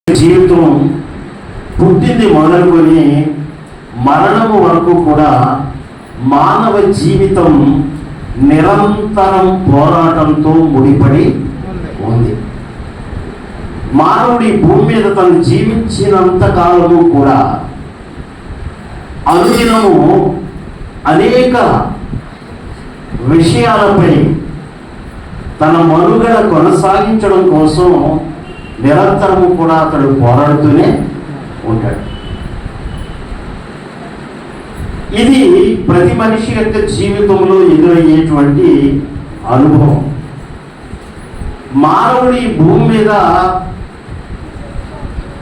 జీవితం పుట్టింది మొదలుకొని మరణము వరకు కూడా మానవ జీవితం నిరంతరం పోరాటంతో ముడిపడి ఉంది. మానవుడి భూమి మీద తను జీవించినంత కాలము కూడా అనుదినము అనేక విషయాలపై తన మనుగడ కొనసాగించడం కోసం నిరంతరము కూడా అతడు పోరాడుతూనే ఉంటాడు. ఇది ప్రతి మనిషి యొక్క జీవితంలో ఎదురయ్యేటువంటి అనుభవం. మానవుడి భూమి మీద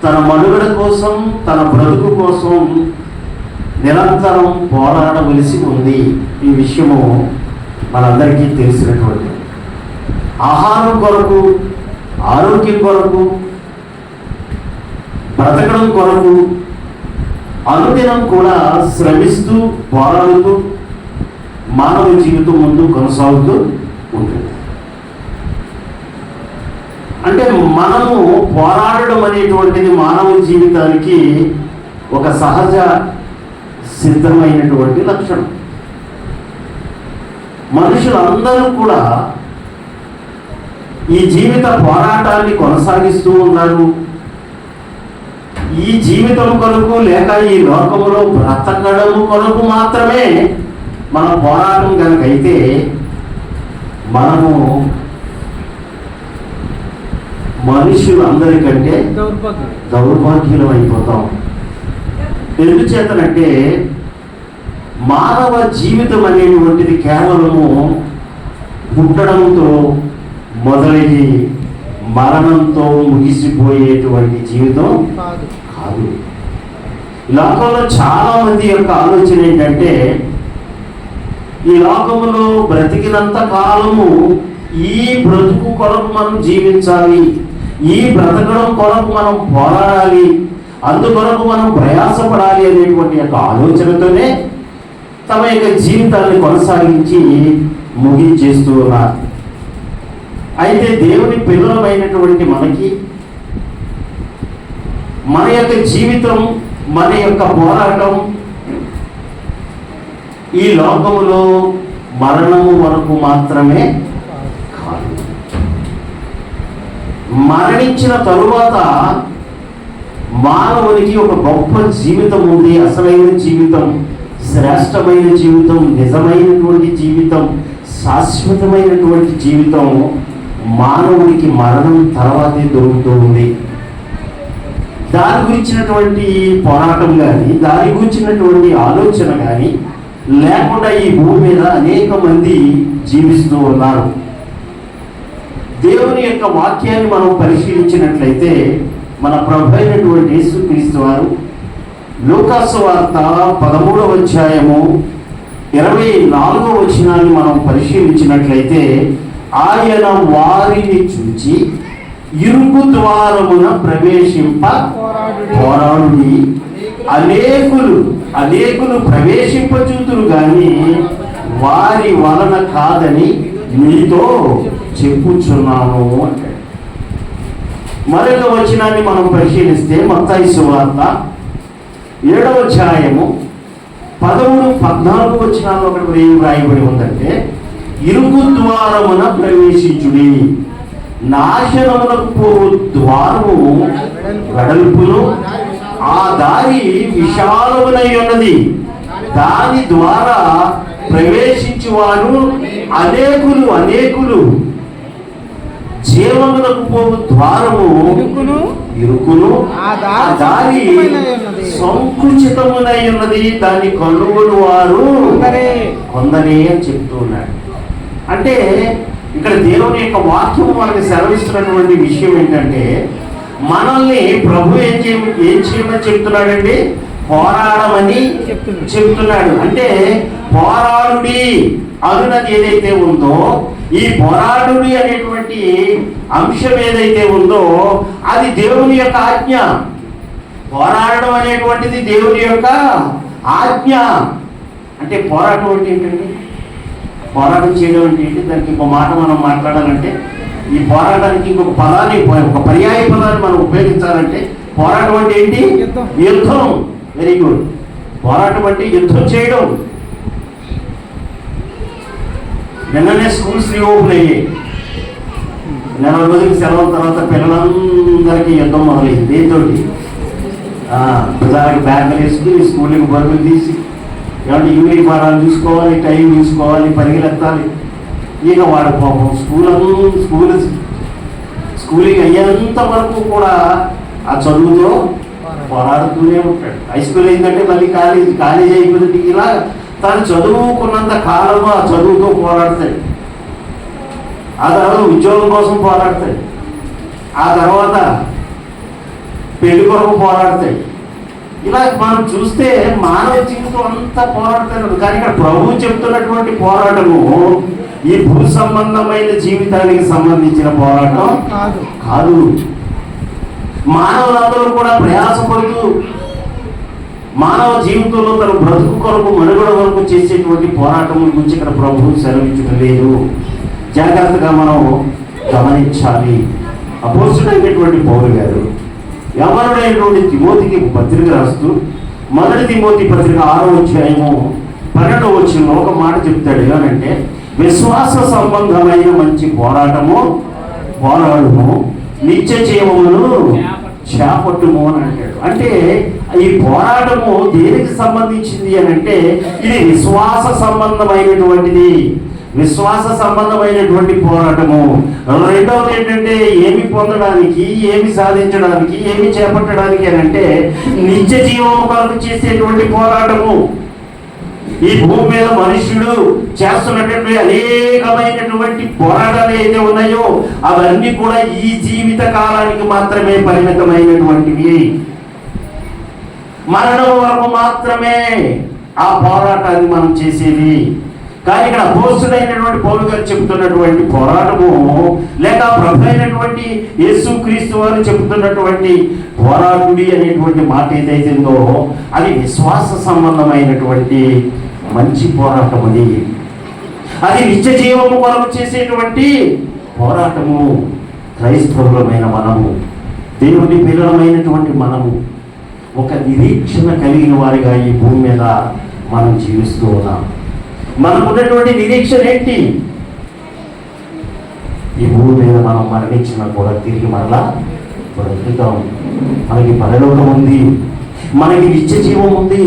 తన మనుగడ కోసం, తన బ్రతుకు కోసం నిరంతరం పోరాడవలసి ఉంది. ఈ విషయము మనందరికీ తెలిసినటువంటి ఆహారం కొరకు, ఆరోగ్యం కొరకు, బ్రతకడం కొరకు అనుదినం కూడా శ్రమిస్తూ పోరాడుతూ మానవ జీవితం ముందు కొనసాగుతూ ఉంటుంది. అంటే మనము పోరాడడం అనేటువంటిది మానవ జీవితానికి ఒక సహజ సిద్ధమైనటువంటి లక్షణం. మనుషులందరూ కూడా ఈ జీవిత పోరాటాన్ని కొనసాగిస్తూ ఉన్నారు. ఈ జీవితం కొరకు లేక ఈ లోకములో బ్రతకడం కొరకు మాత్రమే మన పోరాటం కనుకైతే మనము మనుషులందరికంటే దౌర్భాగ్యులం అయిపోతాం. ఎందుచేతనంటే మానవ జీవితం అనేటువంటిది కేవలము పుట్టడంతో మొదలయ్యి మరణంతో ముగిసిపోయేటువంటి జీవితం కాదు. లోకంలో చాలా మంది యొక్క ఆలోచన ఏంటంటే ఈ లోకములో బ్రతికినంత కాలము ఈ బ్రతుకు కొరకు మనం జీవించాలి, ఈ బ్రతకడం కొరకు మనం పోరాడాలి, అందుకొరకు మనం ప్రయాసపడాలి అనేటువంటి యొక్క ఆలోచనతోనే తమ యొక్క జీవితాన్ని కొనసాగించి ముగించేస్తూ ఉన్నారు. అయితే దేవుని పిల్లలమైనటువంటి మనకి మన యొక్క జీవితం, మన యొక్క పోరాటం ఈ లోకములో మరణము వరకు మాత్రమే కాదు. మరణించిన తరువాత మానవునికి ఒక గొప్ప జీవితం ఉంది. అసలైన జీవితం, శ్రేష్టమైన జీవితం, నిజమైనటువంటి జీవితం, శాశ్వతమైనటువంటి జీవితం మానవుడికి మరణం తర్వాతే దొరుకుతూ ఉంది. దాని గురించినటువంటి పోరాటం కానీ, దాని గురించినటువంటి ఆలోచన కానీ లేకుండా ఈ భూమి మీద అనేక మంది జీవిస్తూ ఉన్నారు. దేవుని యొక్క వాక్యాన్ని మనం పరిశీలించినట్లయితే మన ప్రభు అయినటువంటి యేసుక్రీస్తు వారు లూకాసు వార్త 13వ అధ్యాయము 24వ వచనాన్ని మనం పరిశీలించినట్లయితే ఆయన వారిని చూచి ఇరుకు ద్వారమున ప్రవేశింప పోరాడుడి, అనేకులు ప్రవేశింపచూతురు గాని వారి వలన కాదని మీతో చెప్పుచున్నాను అంటాడు. మరొక వచనాన్ని మనం పరిశీలిస్తే మత్తయి సువార్త 7వ అధ్యాయము 13-14 వచనాల్లో ఒకటి ఏం రాయబడి ఉందంటే ఇరుకు ద్వారమున ప్రవేశించుడి, నాశనమునకు పోవు ద్వారము వెడల్పును, ఆ దారి విశాలమునై ఉన్నది, దాని ద్వారా ప్రవేశించువారు అనేకులు. జీవమునకు పోవు ద్వారము ఇరుకును, ఆ దారి సంకుచితమునై ఉన్నది, దాన్ని కనుగొని వారు కొందరే అని చెప్తూ ఉన్నాడు. అంటే ఇక్కడ దేవుని యొక్క వాక్యము మనకి సెలవిస్తున్నటువంటి విషయం ఏంటంటే మనల్ని ప్రభు ఏం చేయమని చెప్తున్నాడండి? పోరాడమని చెప్తున్నాడు. అంటే పోరాడుడి అనున్నది ఏదైతే ఉందో, ఈ పోరాడుడి అనేటువంటి అంశం ఏదైతే ఉందో అది దేవుని యొక్క ఆజ్ఞ. పోరాడడం అనేటువంటిది దేవుని యొక్క ఆజ్ఞ. అంటే పోరాటం అంటే ఏంటండి? పోరాటం చేయడం అంటే ఏంటి? దానికి ఒక మాట మనం మాట్లాడాలంటే ఈ పోరాటానికి ఇంకొక పదాన్ని, ఒక పర్యాయ పదాన్ని మనం ఉపయోగించాలంటే, పోరాటం అంటే ఏంటి? యుద్ధం. Very good. పోరాటం అంటే యుద్ధం చేయడం. నిన్ననే స్కూల్స్ రీఓపెన్ అయ్యాయి. నెల రోజులకి సెలవుల తర్వాత పిల్లలందరికీ యుద్ధం మొదలైంది. దేంతో? పిల్లలకి బ్యాగులు వేసుకుని స్కూల్కి బరువులు తీసి, ఏమంటే యూనిఫారాలు చూసుకోవాలి, టైం చూసుకోవాలి, పరిగెత్తాలి. ఇక వాడు పాపం స్కూలింగ్ అయ్యేంత వరకు కూడా ఆ చదువుతో పోరాడుతూనే ఉంటాడు. హై స్కూల్ అయిందంటే మళ్ళీ కాలేజీ అయిపోయింది. ఇలా తను చదువుకున్నంత కాలము ఆ చదువుతో పోరాడతాడు. ఆ తర్వాత ఉద్యోగం కోసం పోరాడతాడు. ఆ తర్వాత పెళ్లి కొరకు పోరాడతాయి. ఇలా మనం చూస్తే మానవ జీవితం అంతా పోరాడతాడు. కానీ ఇక్కడ ప్రభువు చెప్తున్నటువంటి పోరాటము ఈ భూ సంబంధమైన జీవితానికి సంబంధించిన పోరాటం కాదు. మానవులందరూ కూడా ప్రయాసపడుతూ మానవ జీవితంలో తన బ్రతుకు కొరకు, మనుగడ కొరకు చేసేటువంటి పోరాటం గురించి ఇక్కడ ప్రభువు సెలవించడం లేదు. జాగ్రత్తగా మనం గమనించాలి. అపోస్తుడైనటువంటి పౌలు గారు యవనుడైనటువంటి తిమోతికి పత్రిక రాస్తూ, 1 తిమోతి పత్రిక 6వ అధ్యాయము 12వ వచనంలో ఒక మాట చెప్తాడు. ఏమనంటే, విశ్వాస సంబంధమైన మంచి పోరాటము పోరాడుము, నిత్య జీవమును చేపట్టుము అని అంటాడు. అంటే ఈ పోరాటము దేనికి సంబంధించింది అని అంటే, ఇది విశ్వాస సంబంధమైనటువంటిది. విశ్వాస సంబంధమైనటువంటి పోరాటము. రెండవది ఏంటంటే, ఏమి పొందడానికి, ఏమి సాధించడానికి, ఏమి చేపట్టడానికి అని అంటే, నిత్య జీవము కొరకు చేసేటువంటి పోరాటము. ఈ భూమి మీద మనుషులు చేస్తున్నటువంటి అనేకమైనటువంటి పోరాటాలు ఏదైతే ఉన్నాయో అవన్నీ కూడా ఈ జీవిత కాలానికి మాత్రమే పరిమితమైనటువంటివి. మరణం వరకు మాత్రమే ఆ పోరాటాన్ని మనం చేసేది. కానీ ఇక్కడ అపోస్తుడైనటువంటి పౌలు గారు చెబుతున్నటువంటి పోరాటము, లేక ప్రభు అయినటువంటి యేసుక్రీస్తు వారు చెబుతున్నటువంటి పోరాటుడి అనేటువంటి మాట ఏదైతుందో అది విశ్వాస సంబంధమైనటువంటి మంచి పోరాటం. అది నిత్య జీవము కొరకు చేసేటువంటి పోరాటము. క్రైస్తవులమైన మనము, దేవుని పిల్లలమైనటువంటి మనము ఒక నిరీక్షణ కలిగిన వారిగా ఈ భూమి మీద మనం జీవిస్తూ ఉన్నాం. మనకున్నటువంటి నిరీక్షణ ఏంటి? ఈ భూమి మీద మనం మరణించినా కూడా తిరిగి మరలా బ్రతుకుతాం. మనకి పరలోకం ఉంది, మనకి నిత్య జీవం ఉంది.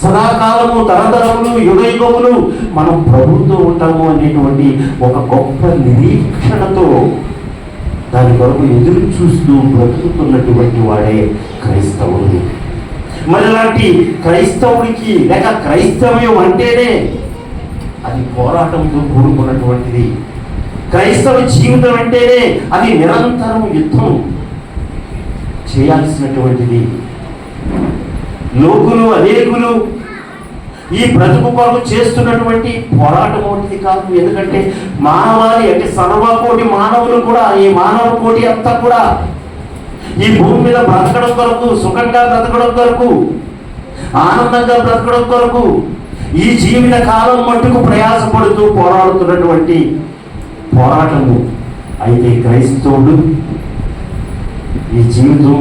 సదాకాలము, తరతరములు, యుగయుగములు మనం ప్రభుతో ఉంటాము అనేటువంటి ఒక గొప్ప నిరీక్షణతో దాని కొరకు ఎదురు చూస్తూ బ్రతుకుతున్నటువంటి వాడే క్రైస్తవుడు. మరి అలాంటి క్రైస్తవుడికి, లేక క్రైస్తవ్యం అంటేనే అది పోరాటంతో కూడుకున్నటువంటిది. క్రైస్తవ జీవితం అంటేనే అది నిరంతరం యుద్ధం చేయాల్సినటువంటిది. లోకులు, అనేకులు ఈ బ్రతుకు కొరకు చేస్తున్నటువంటి పోరాటం వంటిది కాదు. ఎందుకంటే మానవాళి అంటే సర్వకోటి మానవులు కూడా, ఈ మానవ కోటి అంతా కూడా ఈ భూమి మీద బ్రతకడం కొరకు, సుఖంగా బ్రతకడం కొరకు, ఆనందంగా బ్రతకడం కొరకు ఈ జీవిత కాలం మట్టుకు ప్రయాసపడుతూ పోరాడుతున్నటువంటి పోరాటము. అయితే క్రైస్తవుడు ఈ జీవితం,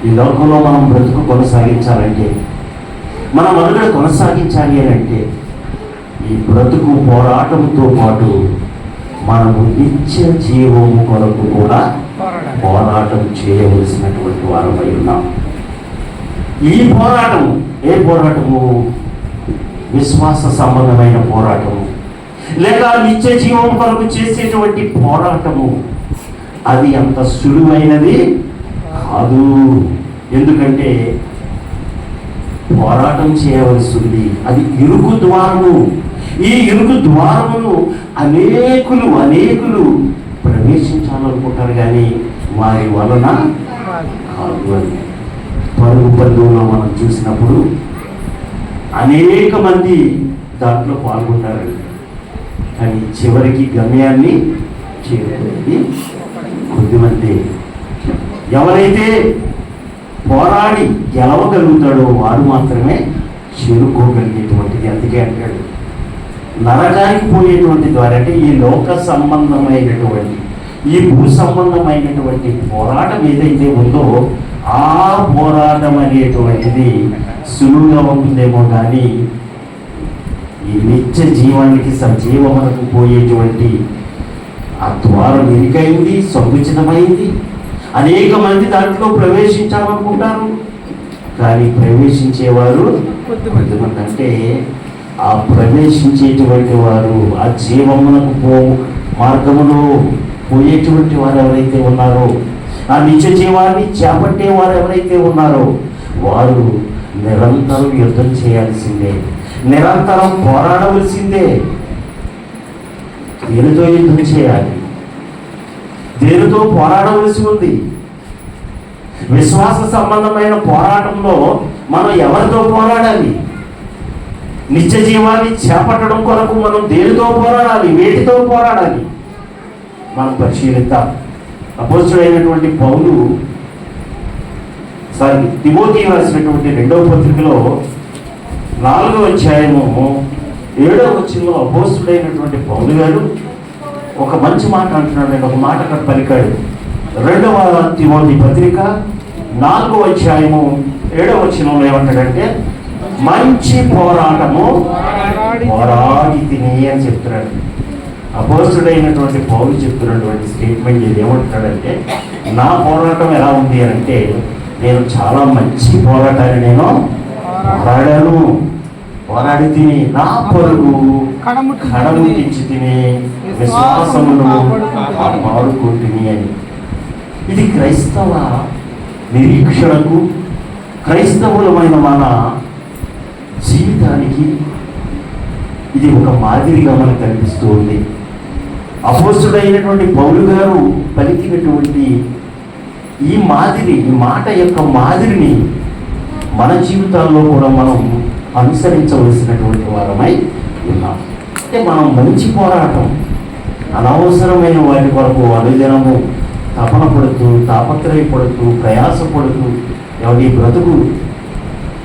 ఈ లోకంలో మనం బ్రతుకు కొనసాగించాలంటే, మన మనుగడ కొనసాగించాలి అని అంటే, ఈ బ్రతుకు పోరాటంతో పాటు మనము నిత్య జీవము కొరకు కూడా పోరాటం చేయవలసినటువంటి వారమై ఉన్నాం. ఈ పోరాటము ఏ పోరాటము? విశ్వాస సంబంధమైన పోరాటము, లేక నిత్య జీవం కొరకు చేసేటువంటి పోరాటము. అది అంత సులువైనది కాదు. ఎందుకంటే పోరాటం చేయవలసింది అది ఇరుకు ద్వారము. ఈ ఇరుకు ద్వారమును అనేకులు ప్రవేశించాలనుకుంటారు, కానీ వారి వలన కాదు అని. పరుగు బంధువులో మనం చూసినప్పుడు అనేక మంది దాంట్లో పాల్గొంటారు, కానీ చివరికి గమ్యాన్ని చేరేది కొద్దిమంది. ఎవరైతే పోరాడి గెలవగలుగుతాడో వారు మాత్రమే చేరుకోగలిగేటువంటిది. అందుకే అంటాడు, నరకానికి పోయేటువంటి ద్వారా, అంటే ఈ లోక సంబంధమైనటువంటి, ఈ భూ సంబంధమైనటువంటి పోరాటం ఏదైతే ఉందో ఆ పోరాటం అనేటువంటిది సులువుగా ఉంటుందేమో కానీ ఈ నిత్య జీవానికి సజీవమునకు పోయేటువంటి ఆ ద్వారం ఇరుకైంది, సంకుచితమైంది. అనేక మంది దాంట్లో ప్రవేశించాలనుకుంటారు, కానీ ప్రవేశించేవారు కొద్దిమంది. అంటే ఆ ప్రవేశించేటువంటి వారు, ఆ జీవమునకు మార్గములో పోయేటువంటి వారు ఎవరైతే ఉన్నారో, ఆ నిత్య జీవాన్ని చేపట్టే వారు ఎవరైతే ఉన్నారో వారు నిరంతరం యుద్ధం చేయాల్సిందే, నిరంతరం పోరాడవలసిందే. దేనితో యుద్ధం చేయాలి? దేనితో పోరాడవలసి ఉంది? విశ్వాస సంబంధమైన పోరాటంలో మనం ఎవరితో పోరాడాలి? నిత్య జీవాన్ని చేపట్టడం కొరకు మనం దేనితో పోరాడాలి? వేటితో పోరాడాలి? మనం పరిశీలిద్దాం. అపోస్తలుడైనటువంటి పౌలు తిమోతికి రాసినటువంటి 2వ పత్రికలో 4వ అధ్యాయము 7వ వచనంలో అపోస్తలుడైనటువంటి పౌలు గారు ఒక మంచి మాట అంటున్నాడు. ఒక మాట అక్కడ పలికాడు. 2వ తిమోతి పత్రిక 4వ అధ్యాయము 7వ వచనంలో ఏమంటాడంటే, మంచి పోరాటము పోరాడి తిని అని చెప్తున్నాడు. అపోస్తలుడైనటువంటి పౌలు చెప్తున్నటువంటి స్టేట్మెంట్ ఇది ఏమంటున్నాడంటే, నా పోరాటం ఎలా ఉంది అని అంటే, నేను చాలా మంచి పోరాటాన్ని నేను పోరాడాను, పోరాడి తిని నా పొరుగు కడముట్టించి తిని విశ్వాసమును కాపాడుకుంటుని అని. ఇది క్రైస్తవ నిరీక్షణకు, క్రైస్తవులమైన మన జీవితానికి ఇది ఒక మాదిరిగా మనకు కనిపిస్తూ ఉంది. అపోస్తలుడైనటువంటి పౌలు గారు పలికినటువంటి ఈ మాదిరి, ఈ మాట యొక్క మాదిరిని మన జీవితాల్లో కూడా మనం అనుసరించవలసినటువంటి వారమై ఉన్నాం. అంటే మనం మంచి పోరాటం, అనవసరమైన వాటి కొరకు అనుదినము తపన పడుతూ, తాపత్రయపడుతూ, ప్రయాసపడుతూ, ఎవరి బ్రతుకు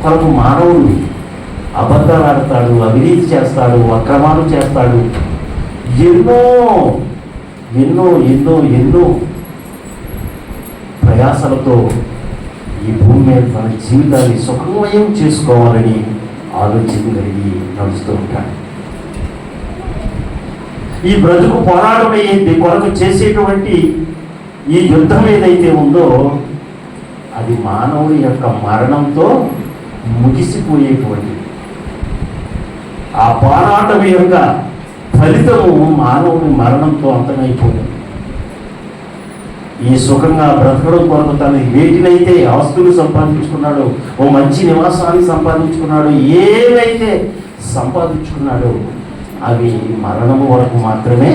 కొరకు మానవుడు అబద్ధాలు ఆడతాడు, అవినీతి చేస్తాడు, అక్రమాలు చేస్తాడు, ఎన్నో ఎన్నో ఎన్నో ఎన్నో ప్రయాసలతో ఈ భూమి మీద తన జీవితాన్ని సుఖమయం చేసుకోవాలని ఆలోచన కలిగి నడుస్తూ ఉంటాడు. ఈ బ్రతుకు పోరాటం కొరకు చేసేటువంటి ఈ యుద్ధం ఏదైతే ఉందో అది మానవుడి యొక్క మరణంతో ముగిసిపోయేటువంటి, ఆ పోరాటం యొక్క ఫలితము మానవుని మరణంతో అంతమైపోతుంది. ఈ సుఖంగా బ్రతకడం కొరకు తను వేటినైతే ఆస్తులు సంపాదించుకున్నాడో, ఓ మంచి నివాసాన్ని సంపాదించుకున్నాడో, ఏవైతే సంపాదించుకున్నాడో అవి మరణము వరకు మాత్రమే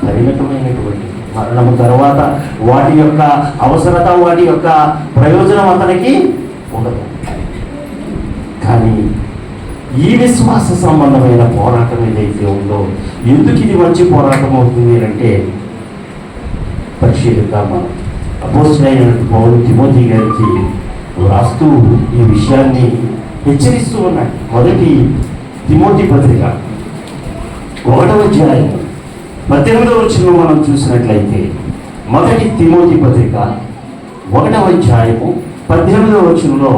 పరిమితమైనటువంటి. మరణము తర్వాత వాటి యొక్క అవసరత, వాటి యొక్క ప్రయోజనం అతనికి ఉండదు. కానీ ఈ విశ్వాస సంబంధమైన పోరాటం ఏదైతే ఉందో, ఎందుకు ఇది మంచి పోరాటం అవుతుంది అంటే పరిశీలిద్దాం. మనం అపోస్తలుడైన పౌలు తిమోతి గారికి రాస్తూ ఈ విషయాన్ని హెచ్చరిస్తూ ఉన్నాడు. మొదటి తిమోతి పత్రిక 1వ అధ్యాయం 18వ వచనం మనం చూసినట్లయితే, మొదటి తిమోతి పత్రిక 1వ అధ్యాయము 18వ వచనంలో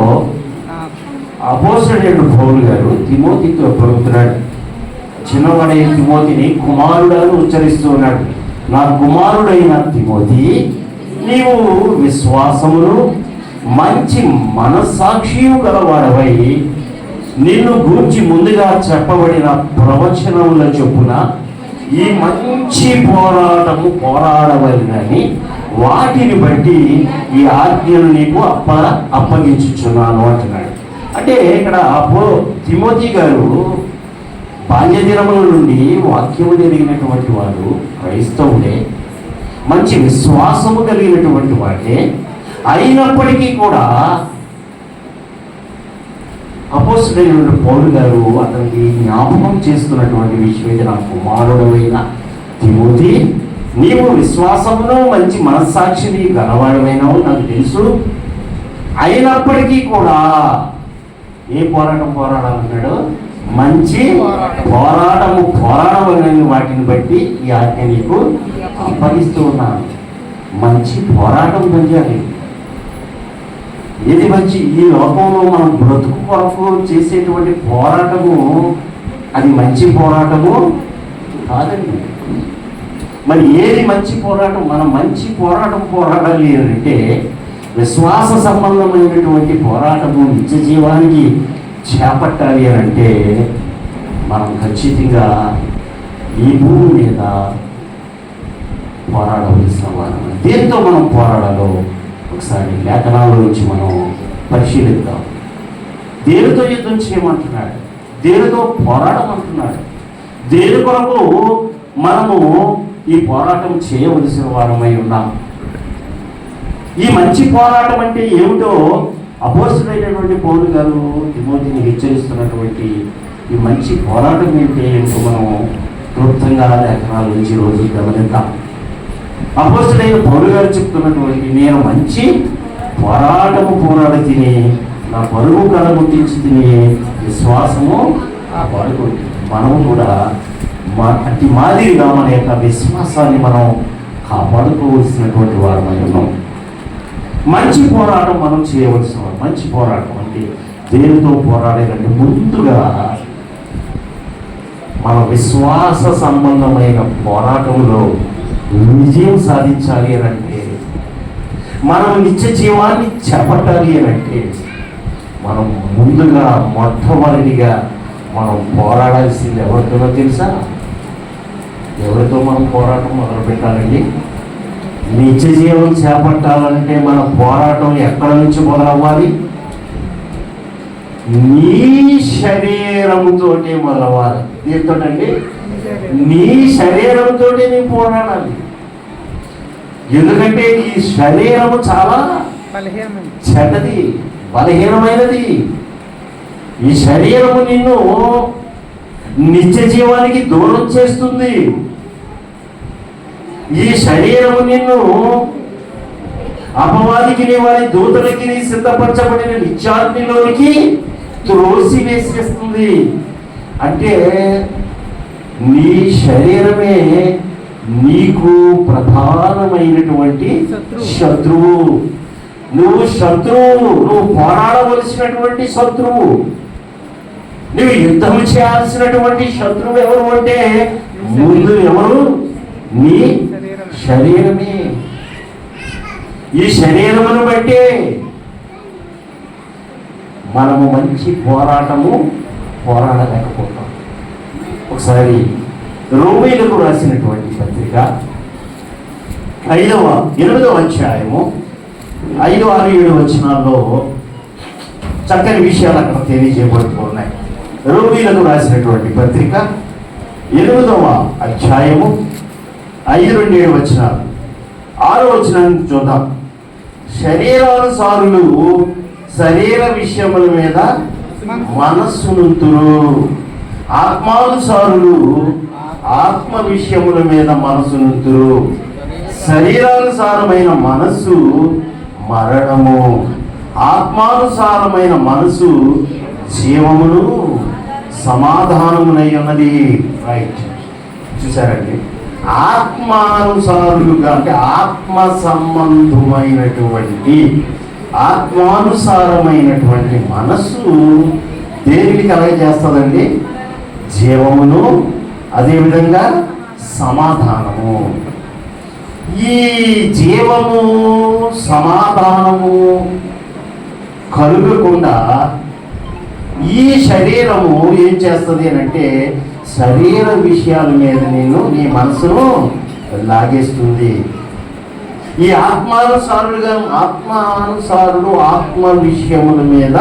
అపోస్తలుడైన పౌలు గారు తిమోతితో పలుకుతున్నాడు. చిన్నవాడే తిమోతిని కుమారుడని ఉచ్చరిస్తూ ఉన్నాడు. నా కుమారుడైన తిమోతి, నీవు విశ్వాసమును మంచి మనస్సాక్షియు గలవాడవై నిన్ను గూర్చి ముందుగా చెప్పబడిన ప్రవచనముల చొప్పున ఈ మంచి పోరాటము పోరాడవలనని వాటిని బట్టి ఈ ఆజ్ఞను నీకు అప్పగించుచున్నాను అంటున్నాడు. అంటే ఇక్కడ తిమోతి గారు బాల్య దినముల నుండి వాక్యము జరిగినటువంటి వాడు, క్రైస్తవుడే, మంచి విశ్వాసము కలిగినటువంటి వాడే అయినప్పటికీ కూడా అపోస్తలుడైన పౌలు గారు అతనికి జ్ఞాపకం చేస్తున్నటువంటి విషయం ఇది, నా కుమారుడైన తిమోతి, నీవు విశ్వాసమును మంచి మనస్సాక్షిని గలవాడమైనావు నాకు తెలుసు. అయినప్పటికీ కూడా ఏ పోరాటం పోరాడాలన్నాడు? మంచి పోరాడమని వాటిని బట్టి ఈ ఆజ్ఞ నీకు అప్పగిస్తూ ఉన్నాను. మంచి పోరాటం చేయాలి. ఏది మంచి? ఈ లోకంలో మనం బ్రతుకు కొరకు చేసేటువంటి పోరాటము అది మంచి పోరాటము కాదండి. మరి ఏది మంచి పోరాటం? మనం మంచి పోరాటం పోరాడాలి అంటే విశ్వాస సంబంధమైనటువంటి పోరాటము నిత్య జీవానికి చేపట్టాలి అని అంటే మనం ఖచ్చితంగా ఈ భూమి మీద పోరాడవలసిన వారు. దేంతో మనం పోరాడాలో ఒకసారి లేఖనాల నుంచి మనం పరిశీలిద్దాం. దేనితో యుద్ధం చేయమంటున్నాడు? దేనితో పోరాడమంటున్నాడు? దేని కొరకు మనము ఈ పోరాటం చేయవలసిన వారమై ఉన్నాం? ఈ మంచి పోరాటం అంటే ఏమిటో అపోస్తలుడైనటువంటి పౌలు గారు తిమోతిని హెచ్చరిస్తున్నటువంటి ఈ మంచి పోరాటం ఏంటో మనం క్లుప్తంగా లేఖనాల నుంచి రోజు గమనిద్దాం. అపోస్తలుడైన పౌలు గారు చెప్తున్నటువంటి నేను మంచి పోరాటము పోరాడి తిని నా పరుగు కలగుర్తించి తిని విశ్వాసము పాడుకుంటుంది. మనము కూడా అతి మాదిరిగా మన యొక్క విశ్వాసాన్ని మనం కాపాడుకోవలసినటువంటి వారమై ఉన్నాం. మంచి పోరాటం మనం చేయవలసిన వారు. మంచి పోరాటం అంటే దేనితో పోరాడాలంటే ముందుగా మన విశ్వాస సంబంధమైన పోరాటంలో విజయం సాధించాలి అని అంటే, మనం నిత్య జీవాన్ని చేపట్టాలి అని అంటే మనం ముందుగా మొట్టమొదటిగా మనం పోరాడాల్సింది ఎవరితోనో తెలుసా? ఎవరితో మనం పోరాటం మొదలు పెట్టాలండి? నిత్య జీవం చేపట్టాలంటే మన పోరాటం ఎక్కడ నుంచి మొదలవ్వాలి? నీ శరీరంతో మొదలవ్వాలి. దీంతోటండి నీ శరీరంతో నీ పోరాడాలి. ఎందుకంటే ఈ శరీరము చాలా చెడ్డది, బలహీనమైనది. ఈ శరీరము నిన్ను నిత్య జీవానికి దూరం చేస్తుంది. ఈ శరీరము నిన్ను అపవాదికి వారి దూతలకి సిద్ధపరచబడిన నిత్యాగ్నిలోనికి త్రోసి వేసేస్తుంది. అంటే నీ శరీరమే నీకు ప్రధానమైనటువంటి శత్రువు. నువ్వు పోరాడవలసినటువంటి శత్రువు, నువ్వు యుద్ధం చేయాల్సినటువంటి శత్రువు ఎవరు అంటే ముందు ఎవరు? నీ శరీరమే. ఈ శరీరమును బట్టి మనము మంచి పోరాటము పోరాడలేకపోతాం. ఒకసారి రోమీయులకు రాసినటువంటి పత్రిక 8వ అధ్యాయము 5, 6, 7 వచనాల్లో చక్కని విషయాలు అక్కడ తెలియజేయబడుతూ ఉన్నాయి. రోమీయులకు రాసినటువంటి పత్రిక 8వ అధ్యాయము 5, 7 వచనాలు. 6వ వచనాన్ని చూద్దాం. శరీరానుసారులు శరీర విషయముల మీద మనస్సునుంతురు, ఆత్మానుసారులు ఆత్మ విషయముల మీద మనస్సునుంతురు. శరీరానుసారమైన మనస్సు మరణము, ఆత్మానుసారమైన మనసు జీవమును సమాధానమునై ఉన్నది. రైట్, చూసారండి. ఆత్మానుసారులుగా అంటే ఆత్మ సంబంధమైనటువంటి ఆత్మానుసారమైనటువంటి మనస్సు దేనికి కలగజేస్తుందండి? జీవమును, అదేవిధంగా సమాధానము. ఈ జీవము సమాధానము కలుగకుండా ఈ శరీరము ఏం చేస్తుంది అని అంటే శరీర విషయాల మీద నీ మనసును లాగేస్తుంది. ఈ ఆత్మానుసారులు ఆత్మ విషయముల మీద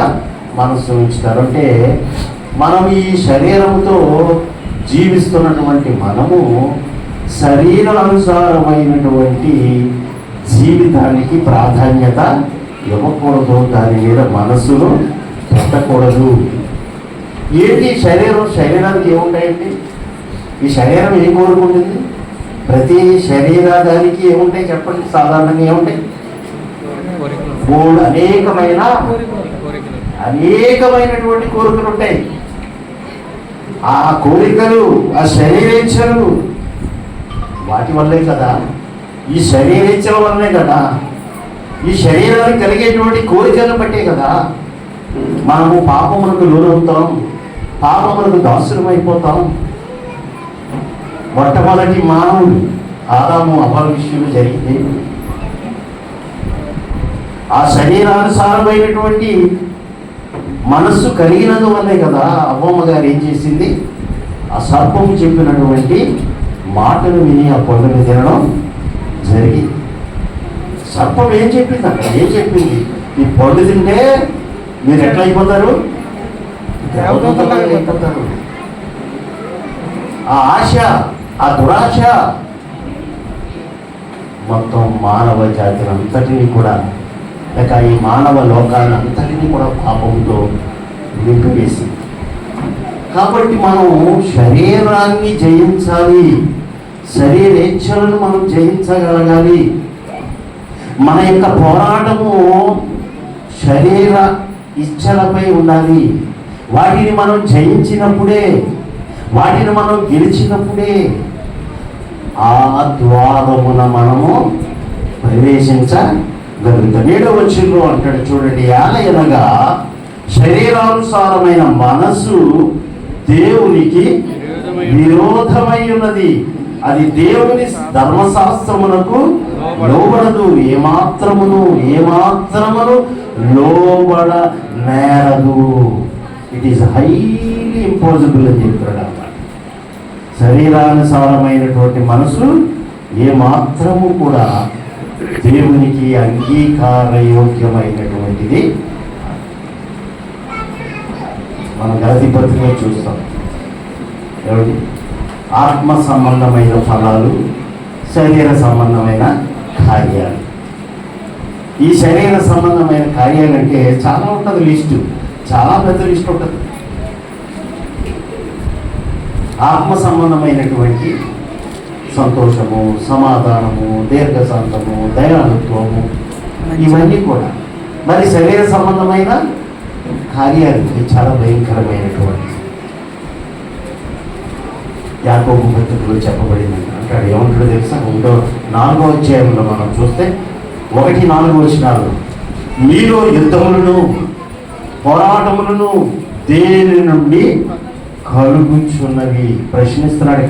మనసు ఉంచుతారు. అంటే మనం ఈ శరీరంతో జీవిస్తున్నటువంటి మనము శరీరానుసారమైనటువంటి జీవితానికి ప్రాధాన్యత ఇవ్వకూడదు. దాని మీద మనసును పెట్టకూడదు. ఏంటి శరీరానికి ఏముంటాయండి? ఈ శరీరం ఏం కోరుకుంటుంది? ప్రతి శరీరానికి ఏముంటాయి చెప్పండి? సాధారణంగా ఏముంటాయి? అనేకమైనటువంటి కోరికలు ఉంటాయి. ఆ కోరికలు, ఆ శరీరేచ్ఛలు వాటి వల్లే కదా, ఈ శరీరేచ్ఛల వల్లనే కదా, ఈ శరీరానికి కలిగేటువంటి కోరికలను బట్టే కదా మనము పాపములకు లోనవుతాం, పాపములకు దాసులం అయిపోతాం. మొట్టమొదటి మానవుడు ఆదాము అవ్వ విషయంలో జరిగింది. ఆ శరీరానుసారమైనటువంటి మనస్సు కలిగినందు వల్లే కదా అవ్వమ్మ గారు ఏం చేసింది, ఆ సర్పము చెప్పినటువంటి మాటలు విని ఆ పండుని తినడం జరిగింది. సర్పం ఏం చెప్పింది అక్కడ? ఏం చెప్పింది? ఈ పండు తింటే మీరు ఎట్లా అయిపోతారు? అయిపోతారు. ఆ ఆశ, ఆ దురాశ మొత్తం మానవ జాతిని అంతటినీ కూడా, లేక ఈ మానవ లోకాన్ని అంతటినీ కూడా పాపంతో నింపివేసింది. కాబట్టి మనం శరీరాన్ని జయించాలి, శరీరేచ్ఛలను మనం జయించగలగాలి. మన యొక్క పోరాటము శరీర ఇచ్ఛలపై ఉండాలి. వాటిని మనం జయించినప్పుడే, వాటిని మనం గెలిచినప్పుడే ఆ ద్వారమున మనము ప్రవేశించగలుగుతాం. 7వ వచనంలో అంటాడు చూడండి, అనగా శరీరానుసారమైన మనసు దేవునికి విరోధమై ఉన్నది, అది దేవుని ధర్మశాస్త్రమునకు లోబడదు, ఏమాత్రమును లోబడ నేరదు. ఇట్ ఈస్ హైలీ ఇంపాసిబుల్ అని చెప్పాడు అన్నమాట. శరీరానుసారమైనటువంటి మనసు ఏమాత్రము కూడా దేవునికి అంగీకారయోగ్యమైనటువంటిది. మనం గలతీ పత్రికలో చూస్తాం, ఏమిటి? ఆత్మ సంబంధమైన ఫలాలు, శరీర సంబంధమైన కార్యాలు. ఈ శరీర సంబంధమైన కార్యాలంటే చాలా ఉంటుంది, లిస్టు చాలా పెద్ద లిస్ట్ ఉంటుంది. ఆత్మ సంబంధమైనటువంటి సంతోషము, సమాధానము, దీర్ఘశాంతము, దయాళుత్వము, ఇవన్నీ కూడా. మరి శరీర సంబంధమైన కార్యాలు చాలా భయంకరమైనటువంటి. యాకోబు పత్రికలో చెప్పబడింది అంటాడు, ఏమంటాడో తెలుసా? 4వ అధ్యాయంలో మనం చూస్తే 1-4 వచనాలు, మీలో యుద్ధములను పోరాటములను దేని నుండి కలుగుచున్నవి ప్రశ్నిస్తున్నాడు.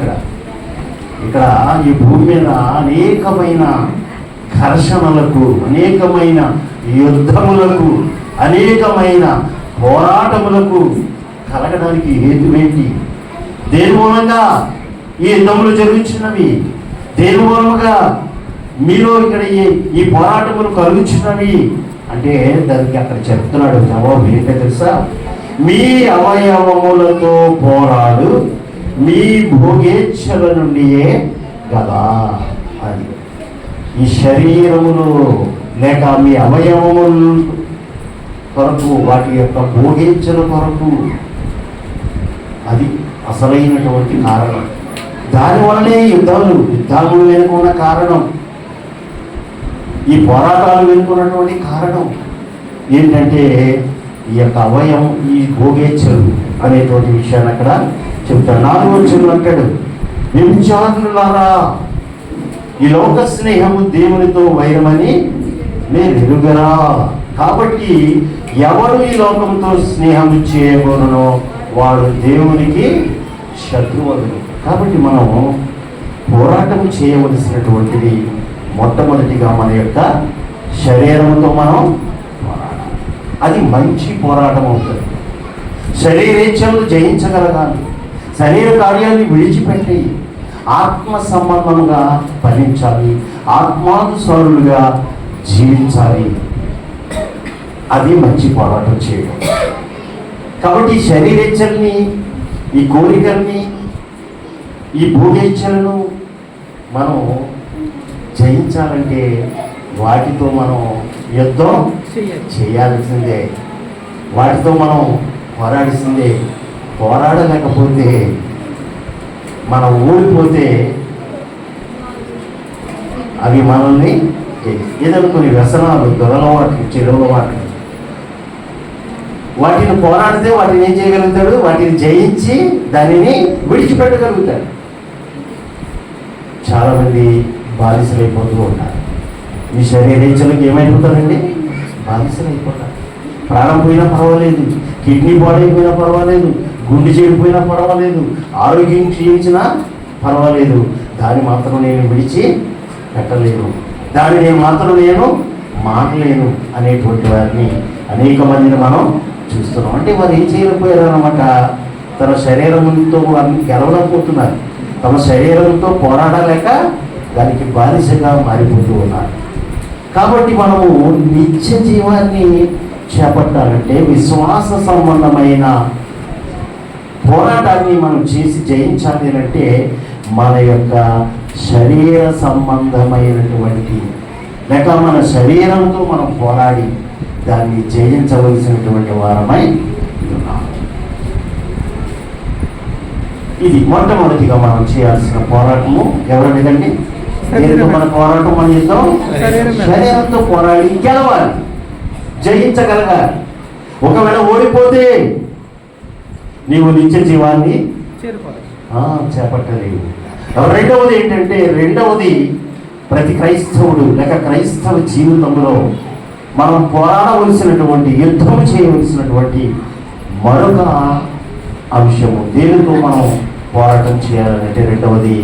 ఇక్కడ ఈ భూమి మీద అనేకమైన ఘర్షణలకు, అనేకమైన యుద్ధములకు, అనేకమైన పోరాటములకు కలగడానికి హేతువేంటి? దేని మూలంగా ఈ యుద్ధములు జరుగుతున్నవి? దేని మూలముగా మీలో ఇక్కడ ఈ పోరాటములు కలుగుతున్నవి అంటే దానికి అక్కడ చెప్తున్నాడు జవాబు ఏంటో తెలుసా? మీ అవయవములతో పోరాడు మీ భోగేచ్ఛల నుండియే కదా. అది ఈ శరీరములు లేక మీ అవయవముల కొరకు, వాటి యొక్క భోగేచ్ఛల కొరకు, అది అసలైనటువంటి కారణం. దానివల్లే యుద్ధాలు వెనుకున్న కారణం, ఈ పోరాటాలు వెనుకున్నటువంటి కారణం ఏంటంటే ఈ యొక్క అవయం, ఈ భోగేచ్ఛలు అనేటువంటి విషయాన్ని అక్కడ చెప్తాడు. 4వ వచనంలో అంటాడు, వ్యభిచారులారా, ఈ లోక స్నేహము దేవునితో వైరమని నేను ఎరుగరా. కాబట్టి ఎవరు ఈ లోకంతో స్నేహం చేయబోనో వాడు దేవునికి శత్రువులు. కాబట్టి మనం పోరాటం చేయవలసినటువంటిది మొట్టమొదటిగా మన యొక్క శరీరంతో మనం పోరాడాలి. అది మంచి పోరాటం అవుతుంది. శరీరేచ్ఛలను జయించగలగాలి, శరీర కార్యాన్ని విడిచిపెట్టి ఆత్మ సంబంధంగా ఫలించాలి, ఆత్మానుసారులుగా జీవించాలి. అది మంచి పోరాటం చేయడం. కాబట్టి ఈ శరీరేచ్ఛల్ని, ఈ కోరికల్ని, ఈ భోగేచ్ఛలను మనం జయించాలంటే వాటితో మనం యుద్ధం చేయాల్సిందే, వాటితో మనం పోరాడాల్సిందే. పోరాడలేకపోతే, మనం ఓడిపోతే అవి మనల్ని ఏదైనా కొన్ని వ్యసనాలు, దురలవాట్లు, చెడు అలవాట్లు వాటిని పోరాడితే వాటిని ఏం చేయగలుగుతాడు? వాటిని జయించి దానిని విడిచిపెట్టగలుగుతాడు. చాలామంది బానిసలైపోతూ ఉంటారు. ఈ శరీరేచ్ఛలకు ఏమైపోతారండి? బానిసలైపోతారు. ప్రాణం పోయినా పర్వాలేదు, కిడ్నీ పాడైపోయినా పర్వాలేదు, గుండె చెడిపోయినా పర్వాలేదు, ఆరోగ్యం క్షీణించినా పర్వాలేదు, దాన్ని మాత్రం నేను విడిచి పెట్టలేను, దాన్ని నేను మానలేను అనేటువంటి వారిని అనేక మందిని మనం చూస్తున్నాం. అంటే వారు ఏం చేయలేకపోయారు అన్నమాట. తన శరీరంతో వారిని గెలవలేకపోతున్నారు. తమ శరీరంతో పోరాడలేక దానికి బానిసగా మారిపోతూ ఉన్నారు. కాబట్టి మనము నిత్య జీవాన్ని చేపట్టాలంటే విశ్వాస సంబంధమైన పోరాటాన్ని మనం చేసి జయించాలి అంటే మన యొక్క శరీర సంబంధమైనటువంటి లేక మన శరీరంతో మనం పోరాడి దాన్ని జయించవలసినటువంటి వారమై ఉన్నాం. ఇది మొట్టమొదటిగా మనం చేయాల్సిన పోరాటము ఎవరి మీదండి? మన పోరాటం మన యుద్ధం శరీరంతో పోరాడి గెలవాలి, జయించగలగాలి. ఒకవేళ ఓడిపోతే నీవు నిత్య జీవాన్ని చేపట్టలేవు. రెండవది ఏంటంటే, ప్రతి క్రైస్తవుడు లేక క్రైస్తవ జీవితంలో మనం పోరాడవలసినటువంటి యుద్ధం చేయవలసినటువంటి మరొక అంశము దేనితో మనం పోరాటం చేయాలంటే, రెండవది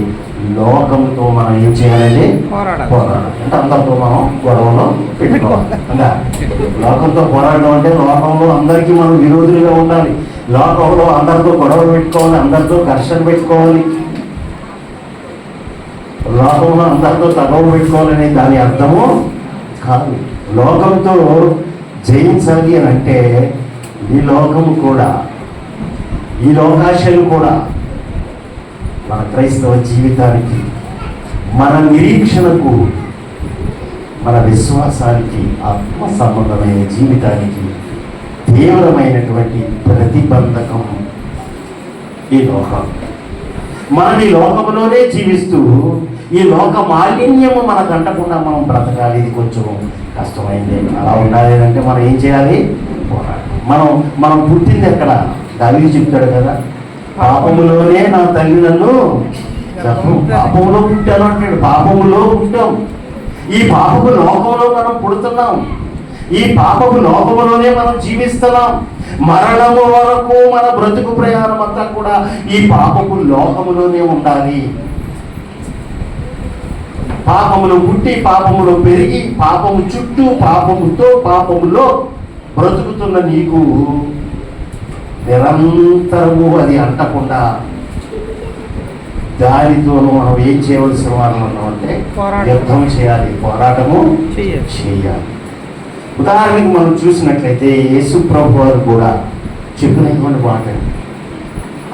లోకంతో మనం ఏం చేయాలంటే పోరాడాలి. అంటే అందరితో మనం గొడవలో పెట్టుకోవాలి. లోకంతో పోరాడడం అంటే లోకంలో అందరికీ మనం విరోధులుగా ఉండాలి, లోకంలో అందరితో గొడవలు పెట్టుకోవాలి, అందరితో ఘర్షణ పెట్టుకోవాలి, లోకంలో అందరితో తగవు పెట్టుకోవాలనే దాని అర్థము కాదు. లోకంతో జయించాలి అని అంటే ఈ లోకము కూడా, ఈ లోకాశలు కూడా మన క్రైస్తవ జీవితానికి, మన నిరీక్షణకు, మన విశ్వాసానికి, ఆత్మ సంబంధమైన జీవితానికి తీవ్రమైనటువంటి ప్రతిబంధకం ఈ లోకం. మనం ఈ లోకంలోనే జీవిస్తూ ఈ లోక మాలిన్యము మనకు అంటకుండా మనం బ్రతకాలి. ఇది కొంచెం కష్టమైంది. అలా ఉండాలి అంటే మనం ఏం చేయాలి? మనం పుట్టింది ఎక్కడ? దావీదు చెప్తాడు కదా, పాపములోనే నా తల్లి నన్ను పాపములో పుట్టాను అంటాడు. పాపములో పుట్టాం. ఈ పాపపు లోకంలో మనం పుడుతున్నాం. ఈ పాపపు లోకములోనే మనం జీవిస్తున్నాం. మరణము వరకు మన బ్రతుకు ప్రయాణం అంతా కూడా ఈ పాపపు లోకములోనే ఉండాలి. పాపములో పుట్టి, పాపములో పెరిగి, పాపము చుట్టూ, పాపములో బ్రతుకుతున్న నీకు నిరంతరము అది అంటకుండా దానితోనూ మనం ఏం చేయవలసిన వారు అంటే యుద్ధం చేయాలి, పోరాటము చేయాలి. ఉదాహరణకు మనం చూసినట్లయితే యేసు ప్రభు వారు కూడా చెప్పినటువంటి మాట,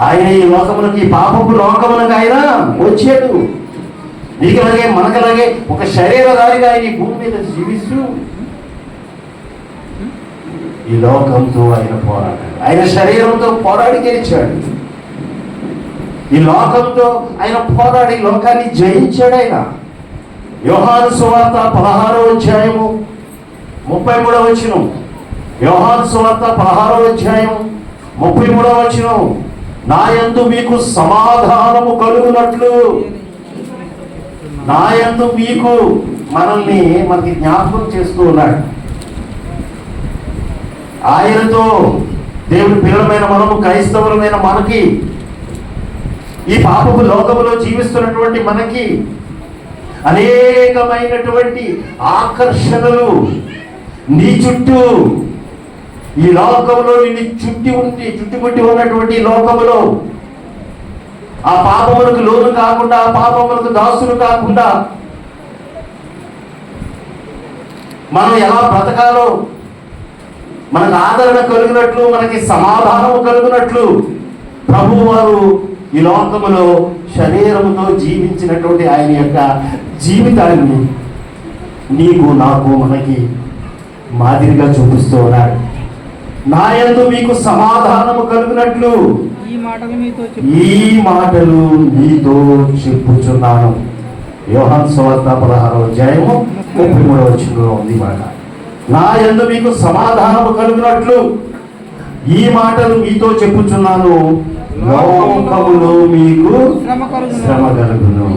ఆయన ఈ లోకములకి, పాపపు లోకములకు ఆయన వచ్చాడు. నీకలాగే మనకలాగే ఒక శరీరధారిగా ఆయన ఈ భూమి మీద జీవిస్తూ ఈ లోకంతో ఆయన పోరాడాడు. ఆయన శరీరంతో పోరాడి గెలిచాడు. ఈ లోకంతో ఆయన పోరాడి లోకాన్ని జయించాడు. ఆయన యోహాను సువార్త 16వ అధ్యాయము 33వ వచనం, యోహాను సువార్త 16వ అధ్యాయం 33వ వచనం, నా యందు మీకు సమాధానము కలుగునట్లు, నా యందు మీకు, మనకి జ్ఞాపకం చేస్తూ ఉన్నాడు. ఆయనతో దేవుడి పిల్లలమైన మనము, క్రైస్తవులమైన మనకి, ఈ పాపపు లోకములో జీవిస్తున్నటువంటి మనకి అనేకమైనటువంటి ఆకర్షణలు నీ చుట్టూ, ఈ లోకంలో నిన్ను చుట్టుముట్టి ఉన్నటువంటి లోకములో ఆ పాపములకు లోను కాకుండా, ఆ పాపములకు దాసులు కాకుండా మనం ఎలా బ్రతకాలో, మనకు ఆదరణ కలిగినట్లు, మనకి సమాధానము కలిగినట్లు ప్రభువు వారు ఈ లోకములో శరీరముతో జీవించినటువంటి ఆయన యొక్క జీవితాన్ని నీకు, నాకు, మనకి మాదిరిగా చూపిస్తూ ఉన్నాడు. నా యందు మీకు సమాధానము కలిగినట్లు ఈ మాటలు మీతో చెప్పుచున్నాను. యోహాను సువార్త 16వ అధ్యాయము 33వ వచనంలో ఉంది మాట. నా యందు మీకు సమాధానము కలిగినట్లు ఈ మాటలు మీతో చెప్పుచున్నాను, లోకములో మీకు శ్రమ కలుగును,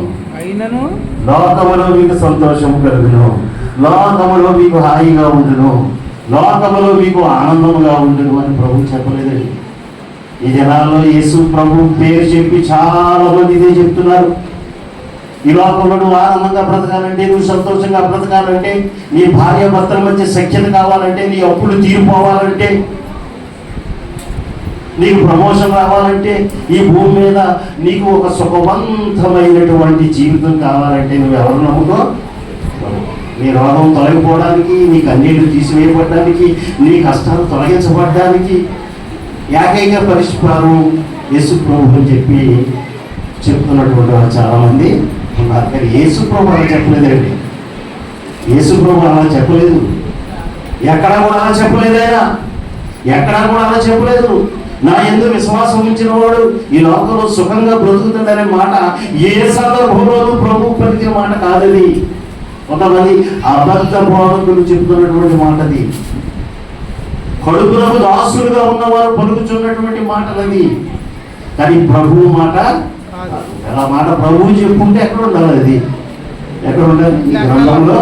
లోకములో మీకు సంతోషం కలుగును, లోకములో మీకు హాయిగా ఉండును, లోకములో మీకు ఆనందముగా ఉండును అని ప్రభు చెప్పలేదండి. ఈ జనాల్లో యేసు ప్రభు పేరు చెప్పి చాలా మంది ఇదే చెప్తున్నారు. ఈ లోకంలో నువ్వు ఆనందంగా బ్రతకాలంటే, నువ్వు సంతోషంగా బ్రతకాలంటే, నీ భార్య భర్తల మధ్య సఖ్యత కావాలంటే, నీ అప్పులు తీరిపోవాలంటే, నీకు ప్రమోషన్ రావాలంటే, ఈ భూమి మీద నీకు ఒక సుఖవంతమైనటువంటి జీవితం కావాలంటే నువ్వు ఎవరు నమ్ముకో? నీ రోగం తొలగిపోవడానికి, నీ కన్నీళ్లు తీసివేయబడడానికి, నీ కష్టాలు తొలగించబడడానికి ఏకైక పరిష్కారం యేసు ప్రభు అని చెప్పి చెప్తున్నటువంటి వారు చాలామంది ఉన్నారు. కానీ యేసు ప్రభు అలా చెప్పలేదండి. యేసు ప్రభు అలా చెప్పలేదు. ఎక్కడా కూడా అలా చెప్పలేదు. ఆయన ఎక్కడా కూడా అలా చెప్పలేదు. నా యందు విశ్వాసం ఉంచిన వాడు ఈ లోకంలో సుఖంగా బ్రతుకుతాడనే మాట ఏ సందర్భంలోనూ ప్రభు పలికిన మాట కాదది. కొంతమంది అబద్ధ బోధకులు చెప్తున్నటువంటి మాటది. కడుపులకు దాసులుగా ఉన్నవారు పలుకుతున్నటువంటి మాటలది. కానీ ప్రభువు మాట ఎలా మాట ప్రభువు చెప్పుకుంటే ఎక్కడ ఉండాలి? అది ఎక్కడ ఉండాలి? ఈ గ్రంథంలో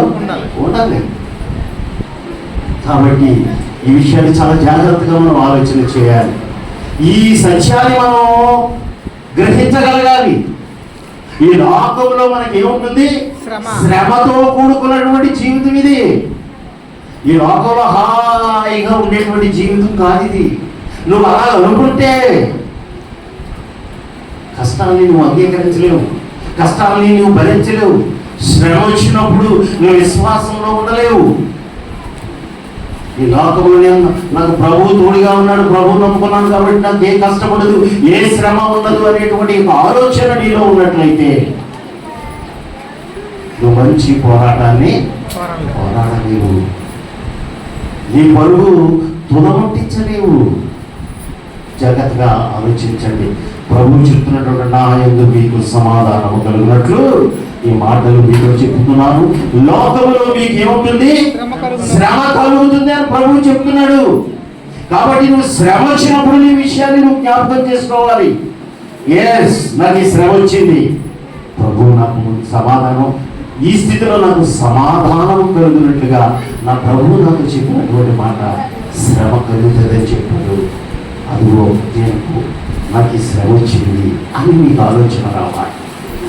ఉండాలి. కాబట్టి ఈ విషయాన్ని చాలా జాగ్రత్తగా మనం ఆలోచన చేయాలి. ఈ సత్యాన్ని మనం గ్రహించగలగాలి. ఈ లోకంలో మనకి ఏముంటుంది? శ్రమతో కూడుకున్నటువంటి జీవితం ఇది. ఈ లోకంలో హాయిగా ఉండేటువంటి జీవితం కాదు ఇది. నువ్వు అలా అనుకుంటే కష్టాలని నువ్వు అంగీకరించలేవు, కష్టాలని నువ్వు భరించలేవు. శ్రమ వచ్చినప్పుడు నువ్వు విశ్వాసంలో ఉండలేవు. ఈ లోకంలో నేను నాకు ప్రభువు తోడుగా ఉన్నాడు, ప్రభువు నమ్ముకున్నాను కాబట్టి నాకు ఏ కష్టం ఉండదు, ఏ శ్రమ ఉండదు అనేటువంటి ఆలోచన నీలో ఉన్నట్లయితే నువ్వు మంచి పోరాటాన్ని పోరాడలేవు. నీ పరుగు తుదముట్టించలేవు. జాగ్రత్తగా ఆలోచించండి. ప్రభు చెప్తున్నటువంటి నా యందు మీకు సమాధానము కలిగినట్లు ఈ మాటలు మీతో చెప్తున్నాను. లోకములో మీకు ఏమవుతుంది? శ్రమ కలుగుతుంది అని ప్రభు చెప్తున్నాడు. కాబట్టి నువ్వు శ్రమ వచ్చినప్పుడు నీ విషయాన్ని నువ్వు జ్ఞాపకం చేసుకోవాలి. ఎస్, నాకు ఈ శ్రమ వచ్చింది, ప్రభు నాకు సమాధానం, ఈ స్థితిలో నాకు సమాధానం కలుగునట్లుగా నా ప్రభువు నాకు చెప్పినటువంటి మాట శ్రమ కలుగుతుందని చెప్పాడు. అదిగో నాకు ఈ శ్రమ వచ్చింది అని మీకు ఆలోచన రావాలి.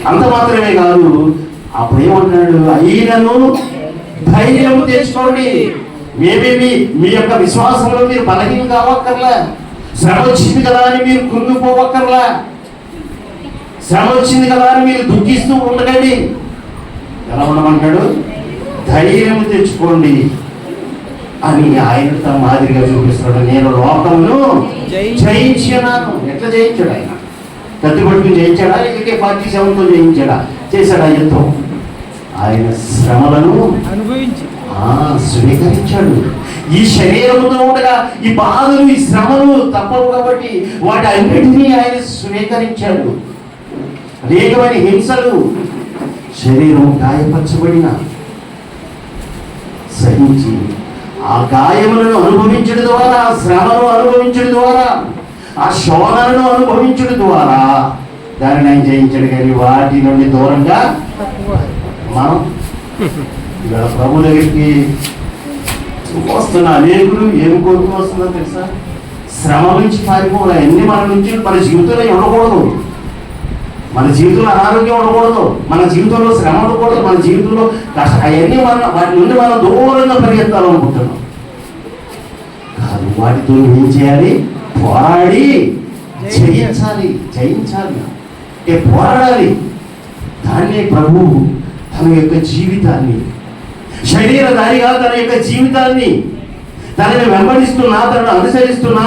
అంత మాత్రమే కాదు, అప్పుడేమంటున్నాడు? అయినను ధైర్యం తెచ్చుకోండి. మేమేమి మీ యొక్క విశ్వాసంలో మీరు బలహీనం కావక్కర్లా. శ్రమ వచ్చింది కదా అని మీరు కృంగిపోవక్కర్లా. శ్రమ వచ్చింది కదా అని మీరు దుఃఖిస్తూ ఉండకండి. ఎలా ఉండమంటాడు? ధైర్యం తెచ్చుకోండి అని ఆయన తన మాదిరిగా చూపిస్తాడు. నేను లోకమును జయించినాను. ఎట్లా జయించాడు ఆయన? కత్తి పట్టుకుని జయించాడా? లేకపోతే 47తో జయించాడా? చేశాడా యుద్ధం? ఆయన శ్రమలను స్వీకరించాడు. ఈ శరీరముతో ఉండగా ఈ బాధలు, ఈ శ్రమలు తప్పవు కాబట్టి వాటి అన్నిటినీ ఆయన స్వీకరించాడు. అనేకమైన హింసలు, శరీరం గాయపరచబడిన సహించి ఆ గాయములను అనుభవించడం ద్వారా, ఆ శ్రమను అనుభవించడం ద్వారా, ఆ శోధనను అనుభవించడం ద్వారా దానిని ఆయన జయించాడు. కానీ వాటి నుండి దూరంగా మనం ఇవాళ ప్రభు దగ్గరికి వస్తున్న అనేకులు ఏం కోరుకుని వస్తుందో తెలుసా? శ్రమ నుంచి పారిపోవాలి. అన్ని మన నుంచి మన జీవితంలో ఉండకూడదు. మన జీవితంలో అనారోగ్యం ఉండకూడదు, మన జీవితంలో శ్రమ ఉండకూడదు, మన జీవితంలో అవన్నీ వాటి నుండి మనం దూరంగా పరిగెత్తాలనుకుంటున్నాం. కాదు, వాటితో ఏం చేయాలి? పోరాడి జయించాలి. పోరాడాలి. దాన్నే ప్రభు తన యొక్క జీవితాన్ని, శరీరధారిగా తన యొక్క జీవితాన్ని, తనని వెంబడిస్తున్నా, తనను అనుసరిస్తున్నా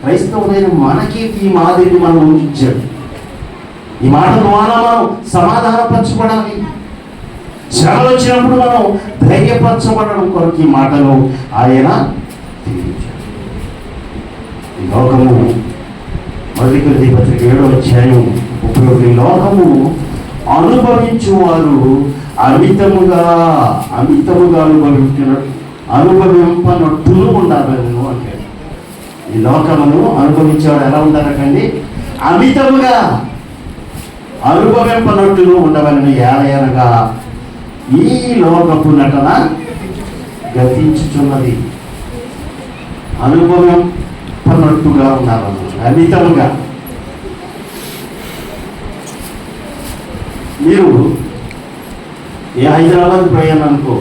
క్రైస్తవులైన మనకి ఈ మాదిరిని మనం ఊహించాడు. ఈ మాట ద్వారా మనం సమాధానపరచబడాలి. శ్రమలు వచ్చినప్పుడు మనం ధైర్యపరచబడడం కొరకు ఈ మాటలు ఆయన తెలియజేశాడు. ఈ లోకము, మొదటి కొరింథీ పత్రిక 7వ అధ్యాయం 31, లోకము అనుభవించువారు అమితముగా అనుభవింపనట్టులు ఉండాలని అంటే ఈ లోకమును అనుభవించేవాడు ఎలా ఉంటారటండి? అమితముగా అనుభవింపనట్టుగా ఉండవలని ఏలయనగా ఈ లోకపు నటన గతించుచున్నది. అనుభవింపనట్టుగా ఉండాలన్నమాట, అమితముగా. మీరు ఈ హైదరాబాద్ ప్రయాణానికి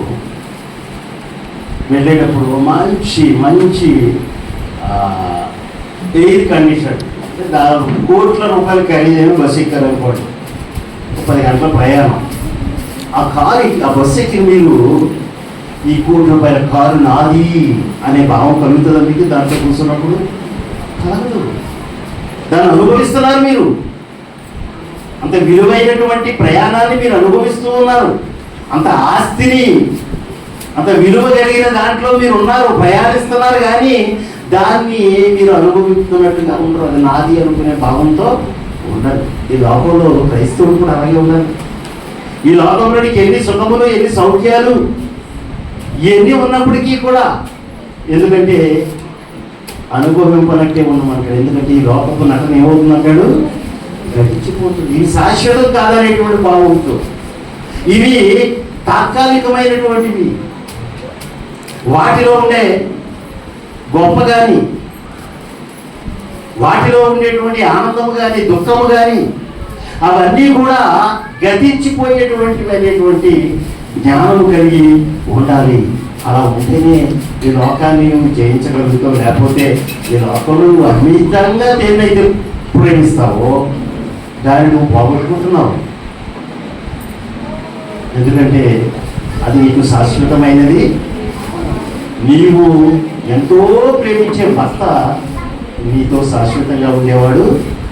వెళ్ళేటప్పుడు మంచి మంచి ఎయిర్ కండిషన్, దాదాపు కోట్ల రూపాయలు ఖరీదైన బస్సు ఎక్కారనుకోండి, 10 గంటల ప్రయాణం. ఆ బస్సు ఎక్కి మీరు ఈ ₹1,00,00,000 కారు నాది అనే భావం కలుగుతుందా మీకు? దాంట్లో కూర్చున్నప్పుడు కలగదు. దాన్ని అనుభవిస్తున్నారు మీరు. అంత విలువైనటువంటి ప్రయాణాన్ని మీరు అనుభవిస్తూ ఉన్నారు. అంత ఆస్తిని, అంత విలువ కలిగిన దాంట్లో మీరు ఉన్నారు, ప్రయాణిస్తున్నారు. కానీ దాన్ని మీరు అనుభవిస్తున్నట్టుగా ఉండరు. అది నాది అనుకునే భావంతో ఉండదు. ఈ లోకంలో క్రైస్తవుడు కూడా అలాగే ఉండాలి. ఈ లోకంలో నీకు ఎన్ని సుఖములు, ఎన్ని సౌఖ్యాలు, ఇవన్నీ ఉన్నప్పటికీ కూడా, ఎందుకంటే అనుభవింపనట్టే ఉన్నామంటాడు. ఎందుకంటే ఈ లోకపు నటన ఏమవుతుందంటాడు? గడిచిపోతుంది. ఇవి శాశ్వతం కాదనేటువంటి భావంతో, ఇవి తాత్కాలికమైనటువంటివి. వాటిలో ఉండే గొప్ప కానీ, వాటిలో ఉండేటువంటి ఆనందము కానీ, దుఃఖము కానీ, అవన్నీ కూడా గతించిపోయేటువంటివి అనేటువంటి జ్ఞానం కలిగి ఉండాలి. అలా ఉంటేనే ఈ లోకాన్ని నువ్వు జయించగలుగుతావు. లేకపోతే ఈ లోకంలో నువ్వు అమితంగా దేన్నైతే ప్రేమిస్తావో దాన్ని నువ్వు పోగొట్టుకుంటున్నావు. ఎందుకంటే అది నీకు శాశ్వతమైనది. నీవు ఎంతో ప్రేమించే భర్త నీతో శాశ్వతంగా ఉండేవాడు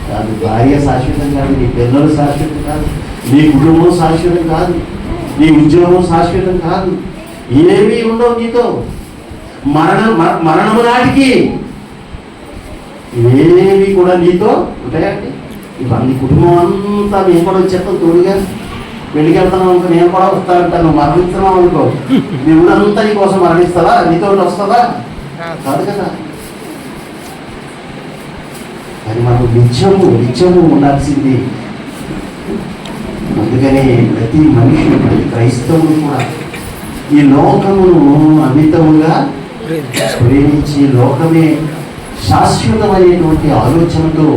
కాదు. భార్య శాశ్వతం కాదు, నీ పిల్లలు శాశ్వతం కాదు, నీ కుటుంబం శాశ్వతం కాదు, నీ ఉద్యోగం శాశ్వతం కాదు. ఏమీ ఉండవు నీతో. మరణము నాటికి ఏమీ కూడా నీతో ఉంటాయండి. ఇవన్నీ కుటుంబం అంతా మేము కూడా వచ్చేస్తాం తోడుగా. పెళ్ళికి వెళ్తున్నాం అనుకో, నేను కూడా వస్తానంట. నువ్వు మరణిస్తున్నావు అనుకో, నీ ఊరంతా నీ కోసం మరణిస్తావా? నీతో వస్తుందా? కాదు కదా. అది మనం నిత్యము ఉండాల్సింది. అందుకని ప్రతి మనిషి, ప్రతి క్రైస్తవుడు కూడా ఈ లోకమును అమితముగా ప్రేమించి లోకమే శాశ్వతమైనటువంటి ఆలోచనతో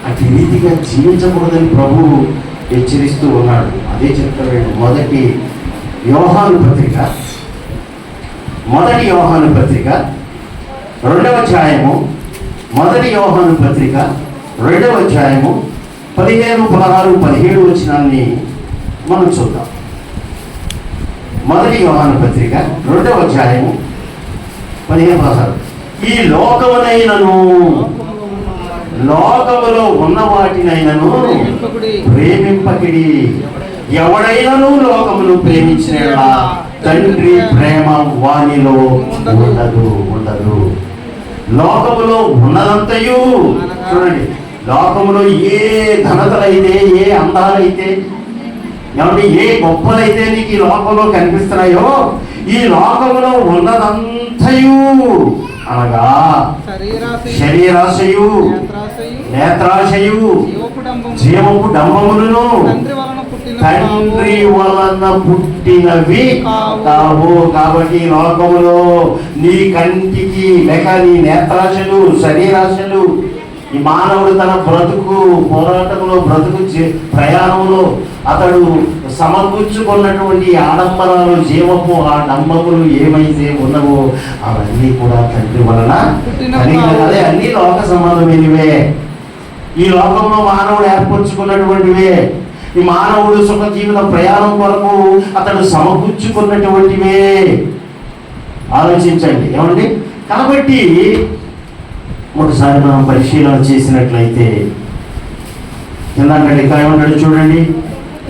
అటు రీతిగా జీవించకూడదని ప్రభువు హెచ్చరిస్తూ ఉన్నాడు. అదే చెప్తాడు. మొదటి యోహాను పత్రిక 2వ అధ్యాయము, మొదటి యోహాను పత్రిక 2వ అధ్యాయము 15, 16, 17 వచనాన్ని మనం చూద్దాం. మొదటి యోహాను పత్రిక 2వ అధ్యాయము 15, 16. ఈ లోకమునైనను లోకములో ఉన్న వాటినైనను ప్రేమింపకిడి. ఎవడైనను లోకమును ప్రేమించిన తండ్రి ప్రేమ వానిలో ఉండదు. లోకములో ఉన్నదంతయు చూడండి. లోకములో ఏ ఘనతలైతే, ఏ అందాలైతే, ఏమంటే ఏ గొప్పలైతే నీకు ఈ లోకంలో కనిపిస్తున్నాయో, ఈ లోకములో ఉన్నదంతయు అనగా శరీరాశయు, నేత్రాశయు, జీవపు డంబములను తండ్రి వలన పుట్టినవి కావు. కాబట్టి లోకములో నీ కంటికి లేక నీ నేత్రాశలు, శరీరాశలు, ఈ మానవుడు తన బ్రతుకు పోరాటంలో, బ్రతుకు ప్రయాణంలో అతడు సమకూర్చుకున్నటువంటి ఆడంబరాలు, జీవపు ఆ డంబములు ఏమైతే ఉన్నవో అవన్నీ కూడా తండ్రి వలన కలిగినదే. అన్ని లోక సంబంధమైనవే. ఈ లోకంలో మానవుడు ఏర్పరచుకున్నటువంటివే. ఈ మానవుడు సుఖ జీవన ప్రయాణం కొరకు అతడు సమకూర్చుకున్నటువంటివే. ఆలోచించండి ఏమండి. కాబట్టి ఒకసారి మనం పరిశీలన చేసినట్లయితే కింద ఇంకా ఏమంటాడు చూడండి.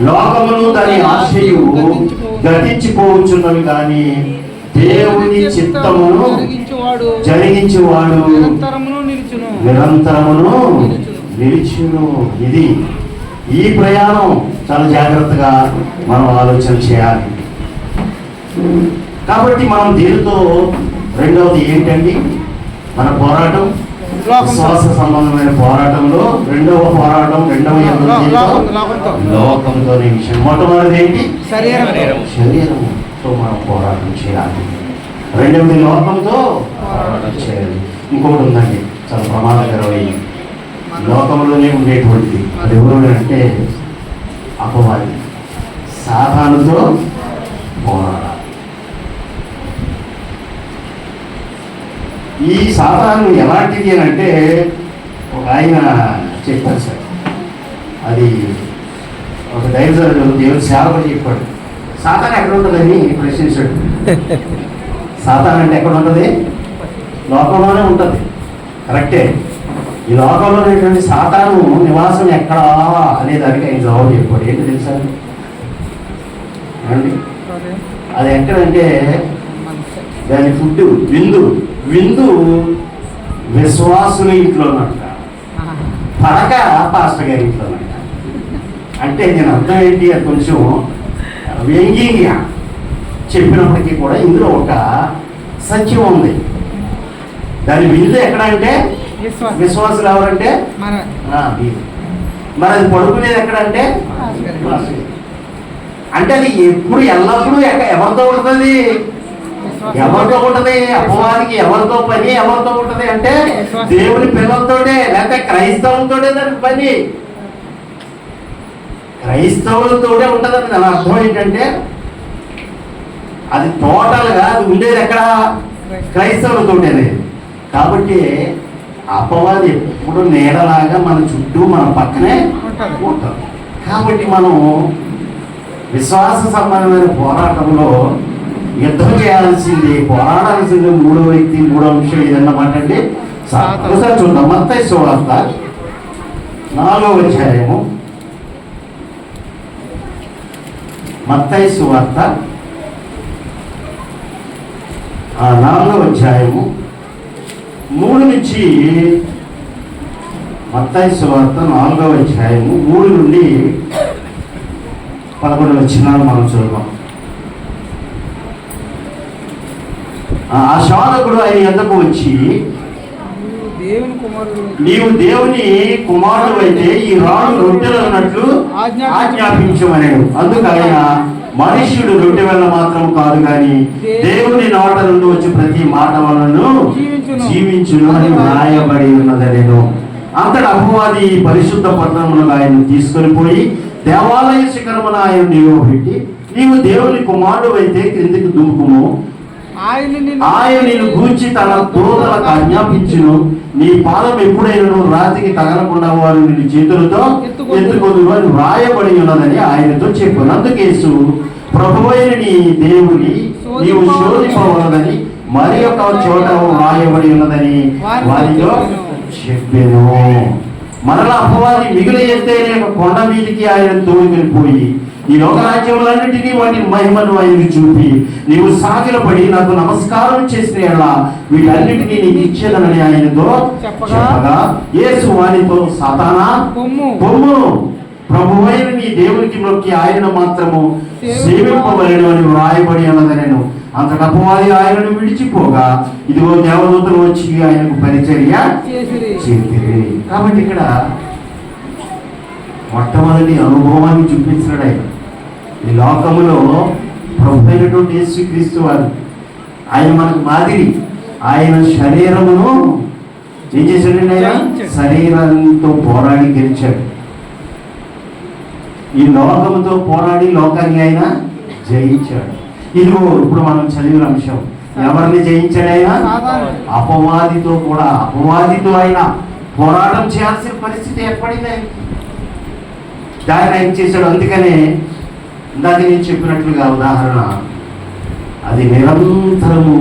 లోకమును దాని ఆశయు గతించిపోవచ్చున్నవి కానీ దేవుని చిత్తమును జరిగించువాడు నిరంతరమును నిలిచును. ఇది ఈ ప్రయాణం చాలా జాగ్రత్తగా మనం ఆలోచన చేయాలి. కాబట్టి మనం దీనితో రెండవది ఏంటండి? మన పోరాటం విశ్వాస సంబంధమైన పోరాటంలో రెండవ పోరాటం, రెండవ లోకంతోనే విషయం. మొట్టమొదటి ఏంటి? శరీరంతో మనం పోరాటం చేయాలి. రెండవది లోకంతో పోరాటం చేయాలి. ఇంకొకటి ఉందండి, చాలా ప్రమాదకరమైంది. లోకంలోనే ఉండేటువంటిది అది ఎవరు అంటే అపవాది. సాతానుతో పోరాడాలి. ఈ సాతాను ఎలాంటిది అని అంటే ఒక ఆయన చెప్పారు సార్, అది ఒక దైవజనుడు దేవుడు సేవకుడు చెప్పాడు. సాతాను ఎక్కడ ఉంటుందని ప్రశ్నించాడు. సాతాను అంటే ఎక్కడ ఉంటుంది? లోకంలోనే ఉంటుంది. కరెక్టే. ఈ లోకంలో ఉన్నటువంటి సాతాను నివాసం ఎక్కడా అనే దానికి ఆయన జవాబు చెప్పాడు. ఏంటి తెలుసా అండి? అది ఎక్కడంటే దాని ఫుడ్ విందు విశ్వాసుల ఇంట్లోనంట, పడక పాస్టర్ గారి ఇంట్లోనంట. అంటే నేను అర్థం ఏంటి, అది కొంచెం వ్యంగ్యంగా చెప్పినప్పటికీ కూడా ఇందులో ఒక సత్యం ఉంది. దాని విందు ఎక్కడ అంటే విశ్వాసులు ఎవరంటే మరి అది పడుకునేది ఎక్కడంటే అంటే అది ఎప్పుడు ఎల్లప్పుడూ ఎవరితో ఉంటుంది? ఎవరితో ఉంటుంది? అపవాదికి ఎవరితో పని? ఎవరితో ఉంటుంది అంటే దేవుని పిల్లలతోటే, లేకపోతే క్రైస్తవులతోటే దానికి పని. క్రైస్తవులతోటే ఉంటుందని దాని అర్థం ఏంటంటే అది టోటల్గా అది ఉండేది ఎక్కడ? క్రైస్తవులతోటేనే. కాబట్టి అపవాది ఎప్పుడు నీడలాగా మన చుట్టూ మన పక్కనే ఉంటాం. కాబట్టి మనం విశ్వాస సంబంధమైన పోరాటంలో యుద్ధం చేయాల్సింది, పోరాడాల్సింది మూడో వ్యక్తి, మూడో అంశం ఏదన్నమాట అండి. ఒకసారి చూద్దాం. మత్తయి సువార్త 4వ అధ్యాయము. మత్తయి సువార్త 4వ అధ్యాయము 3 నుంచి, మత్తయి సువార్త 4వ అధ్యాయము 3 నుండి 11 వచనాలు మనం చూద్దాం. ఆ శోధకుడు ఆయన యొద్దకు వచ్చి, నీవు దేవుని కుమారుడు అయితే ఈ రాళ్ళు రొట్టెలు అన్నట్లు ఆజ్ఞాపించమన్నాడు. అందుకు ఆయన, మనుష్యుడు రొట్టె వల్ల మాత్రం కాదు కానీ దేవుని నోట నుండి వచ్చి ప్రతి మాట వలన జీవించును అని రాయబడి ఉన్నదనేను. అంతటి అపవాది పరిశుద్ధ పట్టణములను ఆయన తీసుకొని పోయి దేవాలయ శిఖరమున ఆయన నిలవబెట్టి, నీవు దేవుని కుమారుడు అయితే క్రిందికి దుముకుము, ఆయన నిన్ను గూర్చి తన దూతలకు ఆజ్ఞాపించును, నీ పాదం ఎప్పుడైనా రాతికి తగలకుండా వారు నిన్ను చేతులతో ఎత్తుకొదురు అని రాయబడి ఉన్నదని ఆయనతో చెప్పాను. అందుకేసు ప్రభువైన నీ దేవుని నీవు శోధింపవలదని మరి ఒక చోట రాయబడి ఉన్నదని వారితో చెప్పాను. మరలా అపవాది మిగిలి ఎత్తైన కొండ మీదికి ఆయన తోడుకొని పోయి ఈ లోకరాజ్యములన్నింటినీ వాటి మహిమను ఆయన చూపి, నీవు సాగిలపడి నాకు నమస్కారం చేసిన ఎలా వీటన్నిటినీ నీకు ఇచ్చేదనని ఆయనతో చెప్పగా, యేసు వారితో, సాతానా పొమ్ము, ప్రభువైన నీ దేవునికి మొక్కి ఆయన మాత్రము సేవింపవలెను అని వ్రాయబడి ఉన్నదనెను. అంతట అపవాది ఆయనను విడిచిపోగా ఇదిగో దేవదూతలు వచ్చి ఆయనకు పరిచర్య చేసిరి. కాబట్టి ఇక్కడ మొట్టమొదటి అనుభవాన్ని చూపించాడు ఆయన. ఈ లోకములో ప్రభు అయినటువంటి యేసుక్రీస్తు వారు, ఆయన మనకు మాదిరి. ఆయన శరీరమును ఏం చేశాడండి? ఆయన శరీరంతో పోరాడి గెలిచాడు. ఈ లోకముతో పోరాడి లోకాన్ని ఆయన జయించాడు. ఇదిగో ఇప్పుడు మనం చదివిన అంశం. ఎవరిని జయించాడు ఆయన? అపవాదితో కూడా. అపవాదితో ఆయన పోరాటం చేయాల్సిన పరిస్థితి ఏర్పడింది. దాన్ని ఆయన చేశాడు. అందుకనే ఇందాక నేను చెప్పినట్లుగా ఉదాహరణ, అది నిరంతరము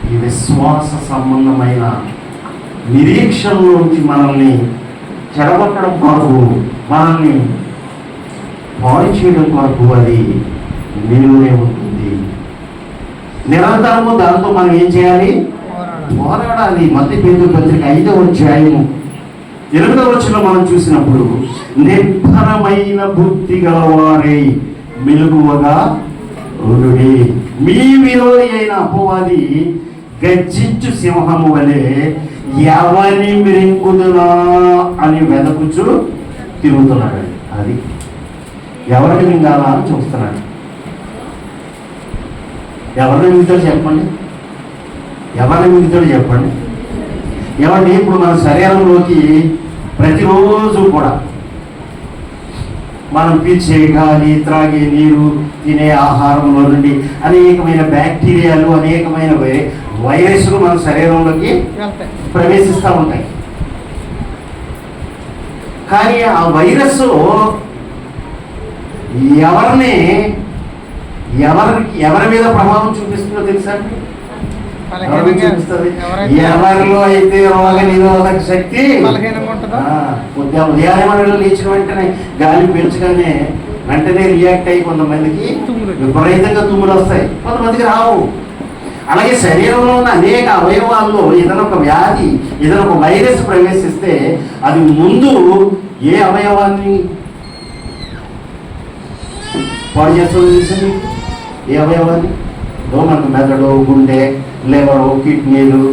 ఈ విశ్వాస సంబంధమైన నిరీక్షణలోంచి మనల్ని చెడగొట్టడం కొరకు, మనల్ని పాడు చేయడం కొరకు అది నిలువనే ఉంటుంది. నిరంతరము దాంతో మనం ఏం చేయాలి? పోరాడాలి. మొదటి పేతురు పత్రిక 5వ అధ్యాయము 8వ వచనం మనం చూసినప్పుడు, నిర్భరమైన బుద్ధి గలవారై మెలుగువగా ఉండుడి. మీ విరోధి అయిన అపవాది గర్జించు సింహము వలె ఎవరిని మిరింగుదునా అని వెదకుచు తిరుగుతున్నాడు. అది ఎవరిని మింగాలా అని చూస్తున్నాడు. ఎవరిని మింగుతాడు చెప్పండి, ఎవరిని మింగుతాడు చెప్పండి. ఏమంటే ఇప్పుడు మన శరీరంలోకి ప్రతిరోజు కూడా మనం పీల్చే గాలి, త్రాగే నీరు, తినే ఆహారంలో నుండి అనేకమైన బ్యాక్టీరియాలు, అనేకమైన వైరస్లు మన శరీరంలోకి ప్రవేశిస్తూ ఉంటాయి. కానీ ఆ వైరస్ ఎవరి మీద ప్రభావం చూపిస్తుందో తెలుసా? చూపిస్తుంది ఎవరిలో అయితే రోగ నిరోధక శక్తి ఉదయాన్నే లేచిన వెంటనే గాలి పీల్చగానే వెంటనే రియాక్ట్ అయ్యి కొంతమందికి విపరీతంగా తుమ్ములు వస్తాయి, కొంతమందికి రావు. అలాగే శరీరంలో ఉన్న అనేక అవయవాల్లో ఏదైనా ఒక వ్యాధి, ఏదైనా ఒక వైరస్ ప్రవేశిస్తే అది ముందు ఏ అవయవాన్ని పాడు చేస్తుందో తెలుసండి? ఏ అవయవాన్ని? మనకు మెదడు, గుండె, లివరు, కిడ్నీలు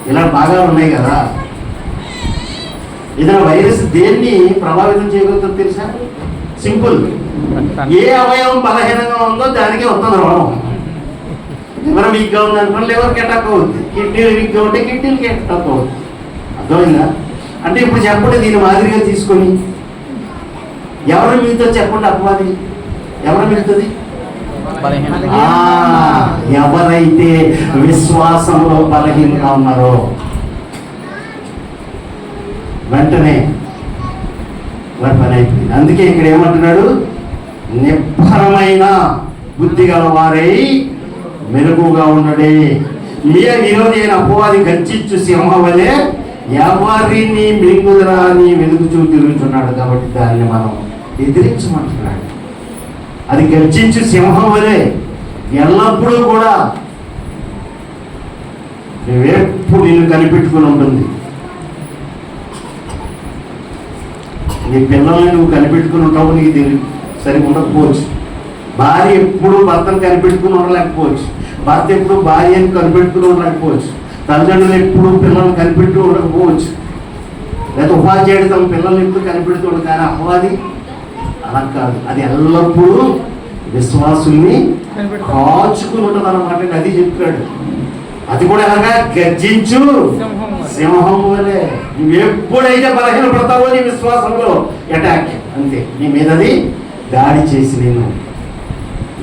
ఇలా బాగా ఉన్నాయి కదా. ఏదైనా వైరస్ దేన్ని ప్రభావితం చేయగలుగుతుందో తెలుసా? సింపుల్, ఏ అవయవం బలహీనంగా ఉందో దానికే వస్తుంది రోగం. లివర్ వీక్గా ఉంది అనుకోండి, లివర్కి అటాక్ అవుతుంది. కిడ్నీలు వీక్గా ఉంటే కిడ్నీలకి అటాక్ అవుతుంది. అర్థమైందా? అంటే ఇప్పుడు చెప్పండి, దీన్ని మాదిరిగా తీసుకొని ఎవరు మిగతా చెప్పండి, అపవాది ఎవరు మిగుతుంది? ఎవరైతే విశ్వాసంలో బలహీనంగా ఉన్నారో వెంటనే వారి పని అయిపోయింది. అందుకే ఇక్కడ ఏమంటున్నాడు? నిబ్బరమైన బుద్ధి గల వారై మెలకుగా ఉండడే. ఏ విరోధి అయిన అపవాది గర్జించు సింహం వలె ఎవరిని మింగుదరా అని వెలుగుచూ తిరుగుతున్నాడు. కాబట్టి దాన్ని మనం ఎదిరించమంటున్నాడు. అది గర్జించు సింహం వలె ఎల్లప్పుడూ కూడా నువ్వెప్పుడు నిన్ను కనిపెట్టుకుని ఉంటుంది. నీ పిల్లల్ని నువ్వు కనిపెట్టుకుని ఉంటావు, నీకు తెలియదు, సరిగ్గా ఉండకపోవచ్చు. భార్య ఎప్పుడు భర్తను కనిపెట్టుకుని ఉండలేకపోవచ్చు. భర్త ఎప్పుడు భార్యను కనిపెట్టుకుని ఉండలేకపోవచ్చు. తల్లిదండ్రులు ఎప్పుడు పిల్లల్ని కనిపెట్టు ఉండకపోవచ్చు. లేదా ఉపాధ్యాయుడు తమ పిల్లల్ని ఎప్పుడు కనిపెడుతూ. కానీ అపవాది అలా కాదు, అది ఎల్లప్పుడూ విశ్వాసుల్ని కాచుకుని ఉంటుంది అన్నమాట. అది చెప్తాడు. అది కూడా ఎలాగా? గర్జించు సింహం వలె. నువ్వు ఎప్పుడైతే బలహీన పడతావో నీ విశ్వాసంలో అటాక్, అంతే, నీ మీదది దాడి చేసి నేను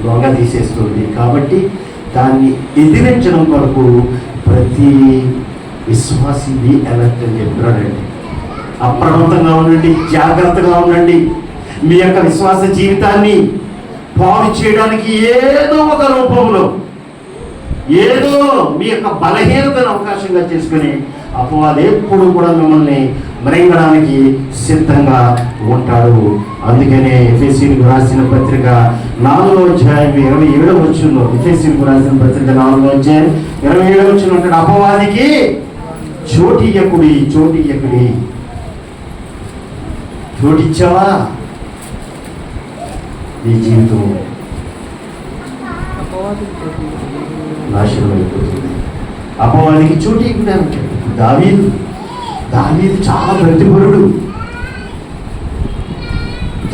దొంగ తీసేస్తుంది. కాబట్టి దాన్ని ఎదిరించడం కొరకు ప్రతి విశ్వాసిని అలర్ట్ అని చెప్తున్నాడండి. అప్రమత్తంగా ఉండండి, జాగ్రత్తగా ఉండండి. మీ యొక్క విశ్వాస జీవితాన్ని పాడు చేయడానికి ఏదో ఒక రూపంలో, ఏదో మీ యొక్క బలహీనతను అవకాశంగా చేసుకుని అపవాది ఎప్పుడు కూడా మిమ్మల్ని మరింగడానికి సిద్ధంగా ఉంటాడు. అందుకనే ఎఫెసీయులకు రాసిన పత్రిక 4వ అధ్యాయం 27వ వచనంలో, ఎఫెసీయులకు రాసిన పత్రిక 4వ అధ్యాయం 27వ వచనం అంటాడు, అపవాదికి చోటియ్యకుడి, చోటియ్యకుడి. చోటిచ్చావా నీ జీవితం నాశనం అయిపోతుంది. అపవాదికి చోటు ఇవ్వడా ఉంటాడు. దావీదు చాలా ప్రతిభరుడు,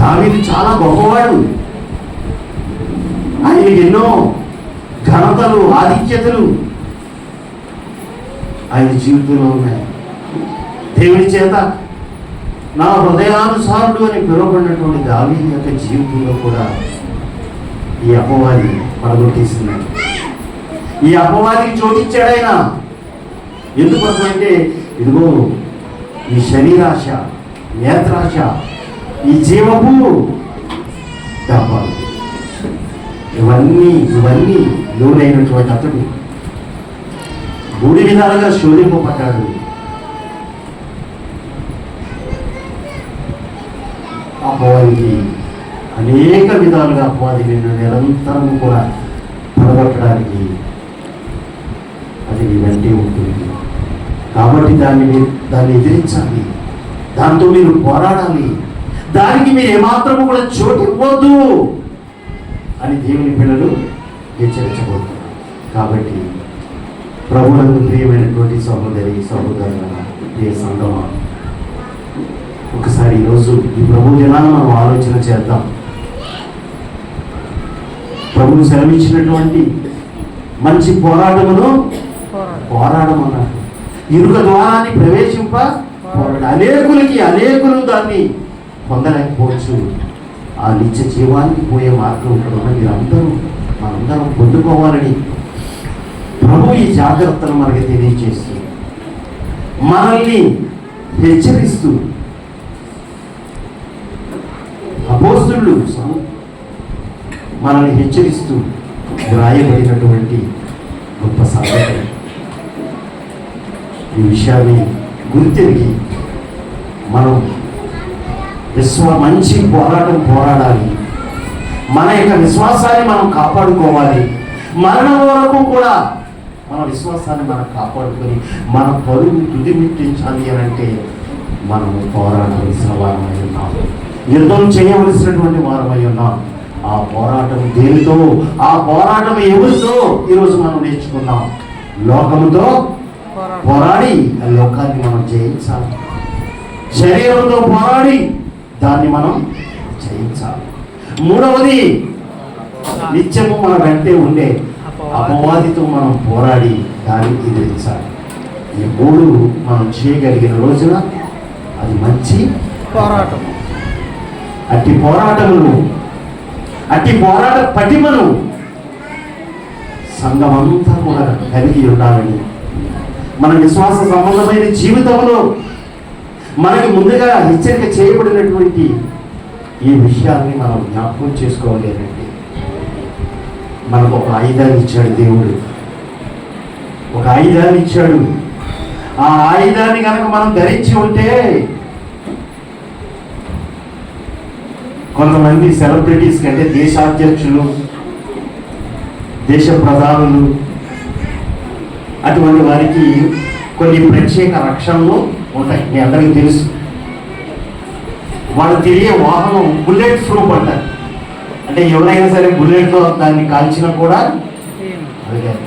దావీదు చాలా గొప్పవాడు. ఆయనకి ఎన్నో ఘనతలు, ఆధిక్యతలు ఆయన జీవితంలో ఉన్నాయి. దేవుని చేత నా హృదయానుసారుడు అని పిలువబడినటువంటి దావీదు యొక్క జీవితంలో కూడా ఈ అపవాది పడగొట్టేస్తున్నాడు. ఈ అపవాదికి చోటిచ్చాడైనా. ఎందుకు అంటే ఇదిగో ఈ శరీరాశ, నేత్రాశ, ఈ జీవపు డబ్బాలు, ఇవన్నీ లోనైనటువంటి అతడు 3 విధాలుగా శోధింపబడ్డాడు. అపవాదికి అనేక విధాలుగా అపవాది నిన్ను నిరంతరం కూడా పడగొట్టడానికి అది మీ వెంటే ఉంటుంది. కాబట్టి దాన్ని ఎదిరించాలి, దాంతో మీరు పోరాడాలి. దానికి మీరు ఏమాత్రము కూడా చోటు ఇవ్వద్దు అని దేవుని పిల్లలు హెచ్చరించబోతున్నారు. కాబట్టి ప్రభువులకు ప్రియమైనటువంటి సహోదరి సహోదరుల ప్రియ సంగమా, ఒకసారి ఈరోజు ఈ ప్రభు దినాన్ని మనం ఆలోచన చేద్దాం. ప్రభువు సెలవిచ్చినటువంటి మంచి పోరాటమును పోరాడమన్నాడు. ఇరుక ద్వారాన్ని ప్రవేశింప అనేకులు దాన్ని పొందలేకపోవచ్చు. ఆ నిత్య జీవానికి పోయే మార్గం ఇక్కడ ఉన్న మనందరం పొందుకోవాలని ప్రభు ఈ జాగ్రత్తను మనకి తెలియజేస్తూ, మనల్ని హెచ్చరిస్తూ, అపోస్తలులు మనల్ని హెచ్చరిస్తూ రాయబడినటువంటి గొప్ప సాధన. ఈ విషయాన్ని గుర్తిరిగి మనం మంచి పోరాటం పోరాడాలి. మన యొక్క విశ్వాసాన్ని మనం కాపాడుకోవాలి. మరణం వరకు కూడా మన విశ్వాసాన్ని మనం కాపాడుకొని మన పరుగు తుదిమిట్టించాలి అని అంటే మనము పోరాడవలసిన వారమై ఉన్నాం. యుద్ధం చేయవలసినటువంటి వారమై ఉన్నాం. ఆ పోరాటం దేనితో, ఆ పోరాటం ఎవరితో ఈరోజు మనం నేర్చుకున్నాం. లోకముతో పోరాడి ఆ లోకాన్ని మనం జయించాలి. శరీరంతో పోరాడి దాన్ని మనం జయించాలి. మూడవది, నిత్యము మన వెంటే ఉండే అపవాదితో మనం పోరాడి దాన్ని ఎదిరించాలి. ఈ మూడు మనం చేయగలిగిన రోజున అది మంచి పోరాటం. అట్టి పోరాట పటిమను సంఘమంతా కూడా కలిగి ఉండాలని, మన విశ్వాస సంబంధమైన జీవితంలో మనకి ముందుగా హెచ్చరిక చేయబడినటువంటి ఈ విషయాన్ని మనం జ్ఞాపకం చేసుకోవాలి అంటే, మనకు ఒక ఆయుధాన్ని ఇచ్చాడు దేవుడు. ఒక ఆయుధాన్ని ఇచ్చాడు. ఆ ఆయుధాన్ని కనుక మనం ధరించి ఉంటే, కొంతమంది సెలబ్రిటీస్ కంటే దేశాధ్యక్షులు, దేశ ప్రధానులు, అటువంటి వారికి కొన్ని ప్రత్యేక రక్షణలు ఉంటాయి. మీ అందరికీ తెలుసు. వాళ్ళు తిరిగే వాహనం బుల్లెట్ ప్రూఫ్ అంటారు. అంటే ఎవరైనా సరే బుల్లెట్తో దాన్ని కాల్చినా కూడా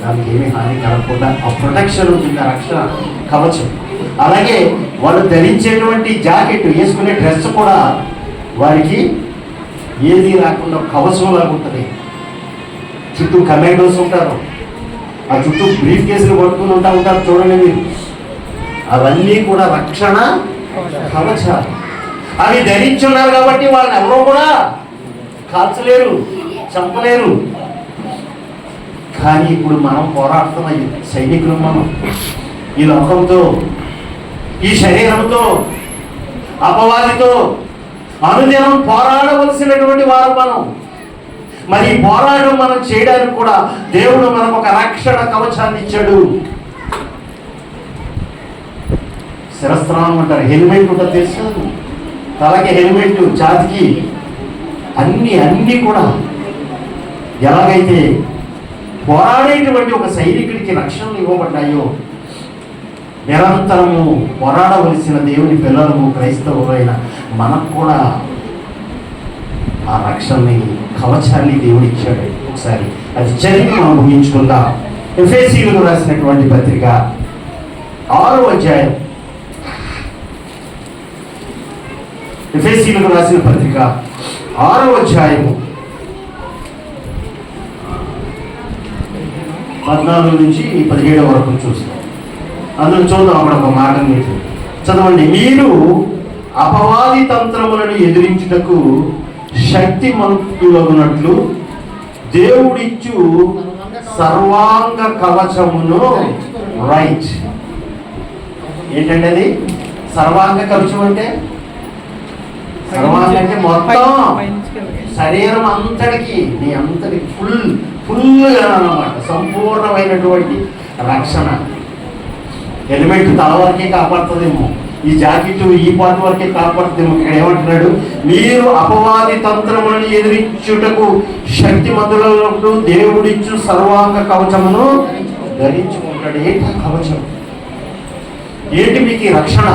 దానికి ఏమీ హాని కలగకుండా ఆ ప్రొటెక్షన్ ఉంటుంది, రక్షణ కవచం. అలాగే వాళ్ళు ధరించేటువంటి జాకెట్, వేసుకునే డ్రెస్ కూడా వారికి ఏది రాకుండా కవచం లాగా ఉంటుంది. చుట్టూ కమాండోస్ ఉంటారు, ఆ చుట్టూ బ్రీఫ్ కేసులు పట్టుకుని ఉంటారు చూడండి మీరు. అవన్నీ కూడా రక్షణ కవచాలు. అవి ధరించున్నారు కాబట్టి వాళ్ళని ఎవరో కూడా కాల్చలేరు, చంపలేరు. కానీ ఇప్పుడు మనం పోరాడుతున్న సైనికులు మనం ఈ లోకంతో, ఈ శరీరంతో, అపవాదితో అనుదినం పోరాడవలసినటువంటి వారు మనం. మరి ఈ పోరాటం మనం చేయడానికి కూడా దేవుడు మనకు ఒక రక్షణ కవచాన్ని ఇచ్చాడు. శిరస్త్రాణం అంటారు, హెల్మెట్ ఉంటుంది తెలుసు. తలకి హెల్మెట్, ఛాతికి అన్నీ కూడా ఎలాగైతే పోరాడేటువంటి ఒక సైనికుడికి రక్షణలు ఇవ్వబడ్డాయో, నిరంతరము పోరాడవలసిన దేవుని పిల్లలము క్రైస్తవులైన మనకు కూడా ఆ రక్షణని కవచాన్ని దేవుడు ఇచ్చాడు. ఒకసారి అది చదివి మనం ఊహించుకుందాం. ఎఫెసీయులకు రాసినటువంటి పత్రిక 6వ అధ్యాయం, ఎఫెసీయులకు రాసిన పత్రిక 6వ అధ్యాయము 14 నుంచి 17 వరకు చూస్తాం. అందులో చూద్దాం. అక్కడ ఒక మాట మీరు చదవండి. మీరు అపవాది తంత్రములను ఎదిరించుటకు శక్తిమంతులగునట్లు దేవుడిచ్చు సర్వాంగ కవచమును, రైట్ ఏంటంటే అది సర్వాంగ కవచం అంటే, సర్వాంగ అంటే మొత్తం శరీరం అంతటికి, నీ అంతటి ఫుల్గా అన్నమాట, సంపూర్ణమైనటువంటి రక్షణ. హెల్మెట్ తల వరకే కాపాడుతుందేమో, ఈ జాకెట్ ఈ పార్ట్ వరకే కాపాడుతుందేమో. ఇక్కడ ఏమంటున్నాడు? మీరు అపవాది తంత్రములను ఎదిరించుటకు శక్తిమంతులకు దేవుడిచ్చు సర్వాంగ కవచమును ధరించుకుంటాడు. ఏంటి కవచం? ఏంటి మీకు ఈ రక్షణ?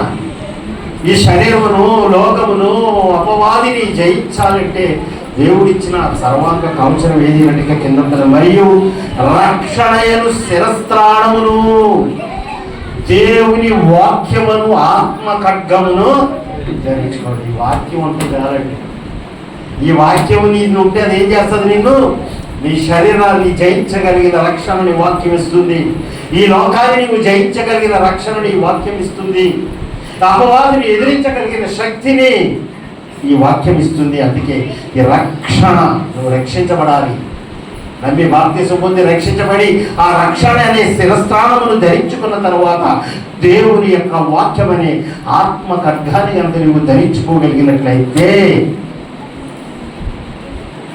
ఈ శరీరమును, లోకమును, అపవాదిని జయించాలంటే దేవుడిచ్చిన సర్వాంగ కవచం ఏది అంటే కింద ఉంటుంది, మరియు రక్షణయను శిరస్త్రాణమును, దేవుని వాక్యమును ఆత్మ ఖడ్గమును ధరించుకోండి. ఈ వాక్యం అంటే చాలండి. ఈ వాక్యం నీకు ఉంటే అది ఏం చేస్తుంది? నిన్ను, నీ శరీరాన్ని జయించగలిగిన రక్షణ నీ వాక్యం ఇస్తుంది. ఈ లోకాన్ని నీవు జయించగలిగిన రక్షణ నీ వాక్యం ఇస్తుంది. అపవాదిని ఎదిరించగలిగిన శక్తిని ఈ వాక్యం ఇస్తుంది. అందుకే ఈ రక్షణ, నువ్వు రక్షించబడాలి. నమ్మి బాప్తిసం పొంది రక్షించబడి ఆ రక్షణ అనే శిరస్త్రాణమును ధరించుకున్న తర్వాత దేవుని యొక్క వాక్యం అనే ఆత్మ ఖడ్గాన్ని అంత నువ్వు ధరించుకోగలిగినట్లయితే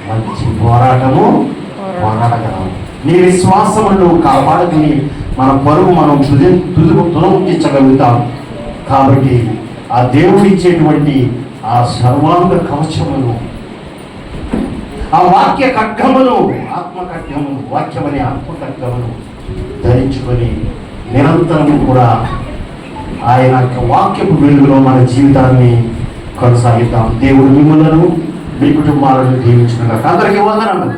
మంచి పోరాటము పోరాడగలము. నీ విశ్వాసమును నువ్వు కాపాడుకుని మన పరువు మనం తుదముట్టించగలుగుతాం. కాబట్టి ఆ దేవుడిచ్చేటువంటి ఆ సర్వాంగ కవచమును, ఆ వాక్య ఖడ్గమును, ఆత్మ ఖడ్గమును, వాక్యమనే ఆత్మ ఖడ్గమును ధరించుకొని నిరంతరము కూడా ఆయన వాక్యపు వెలుగులో మన జీవితాన్ని కొనసాగిద్దాం. దేవుడు మిమ్మల్ని, మీ కుటుంబాలను దీవించుకున్నాక అందరికీ వందనాలు.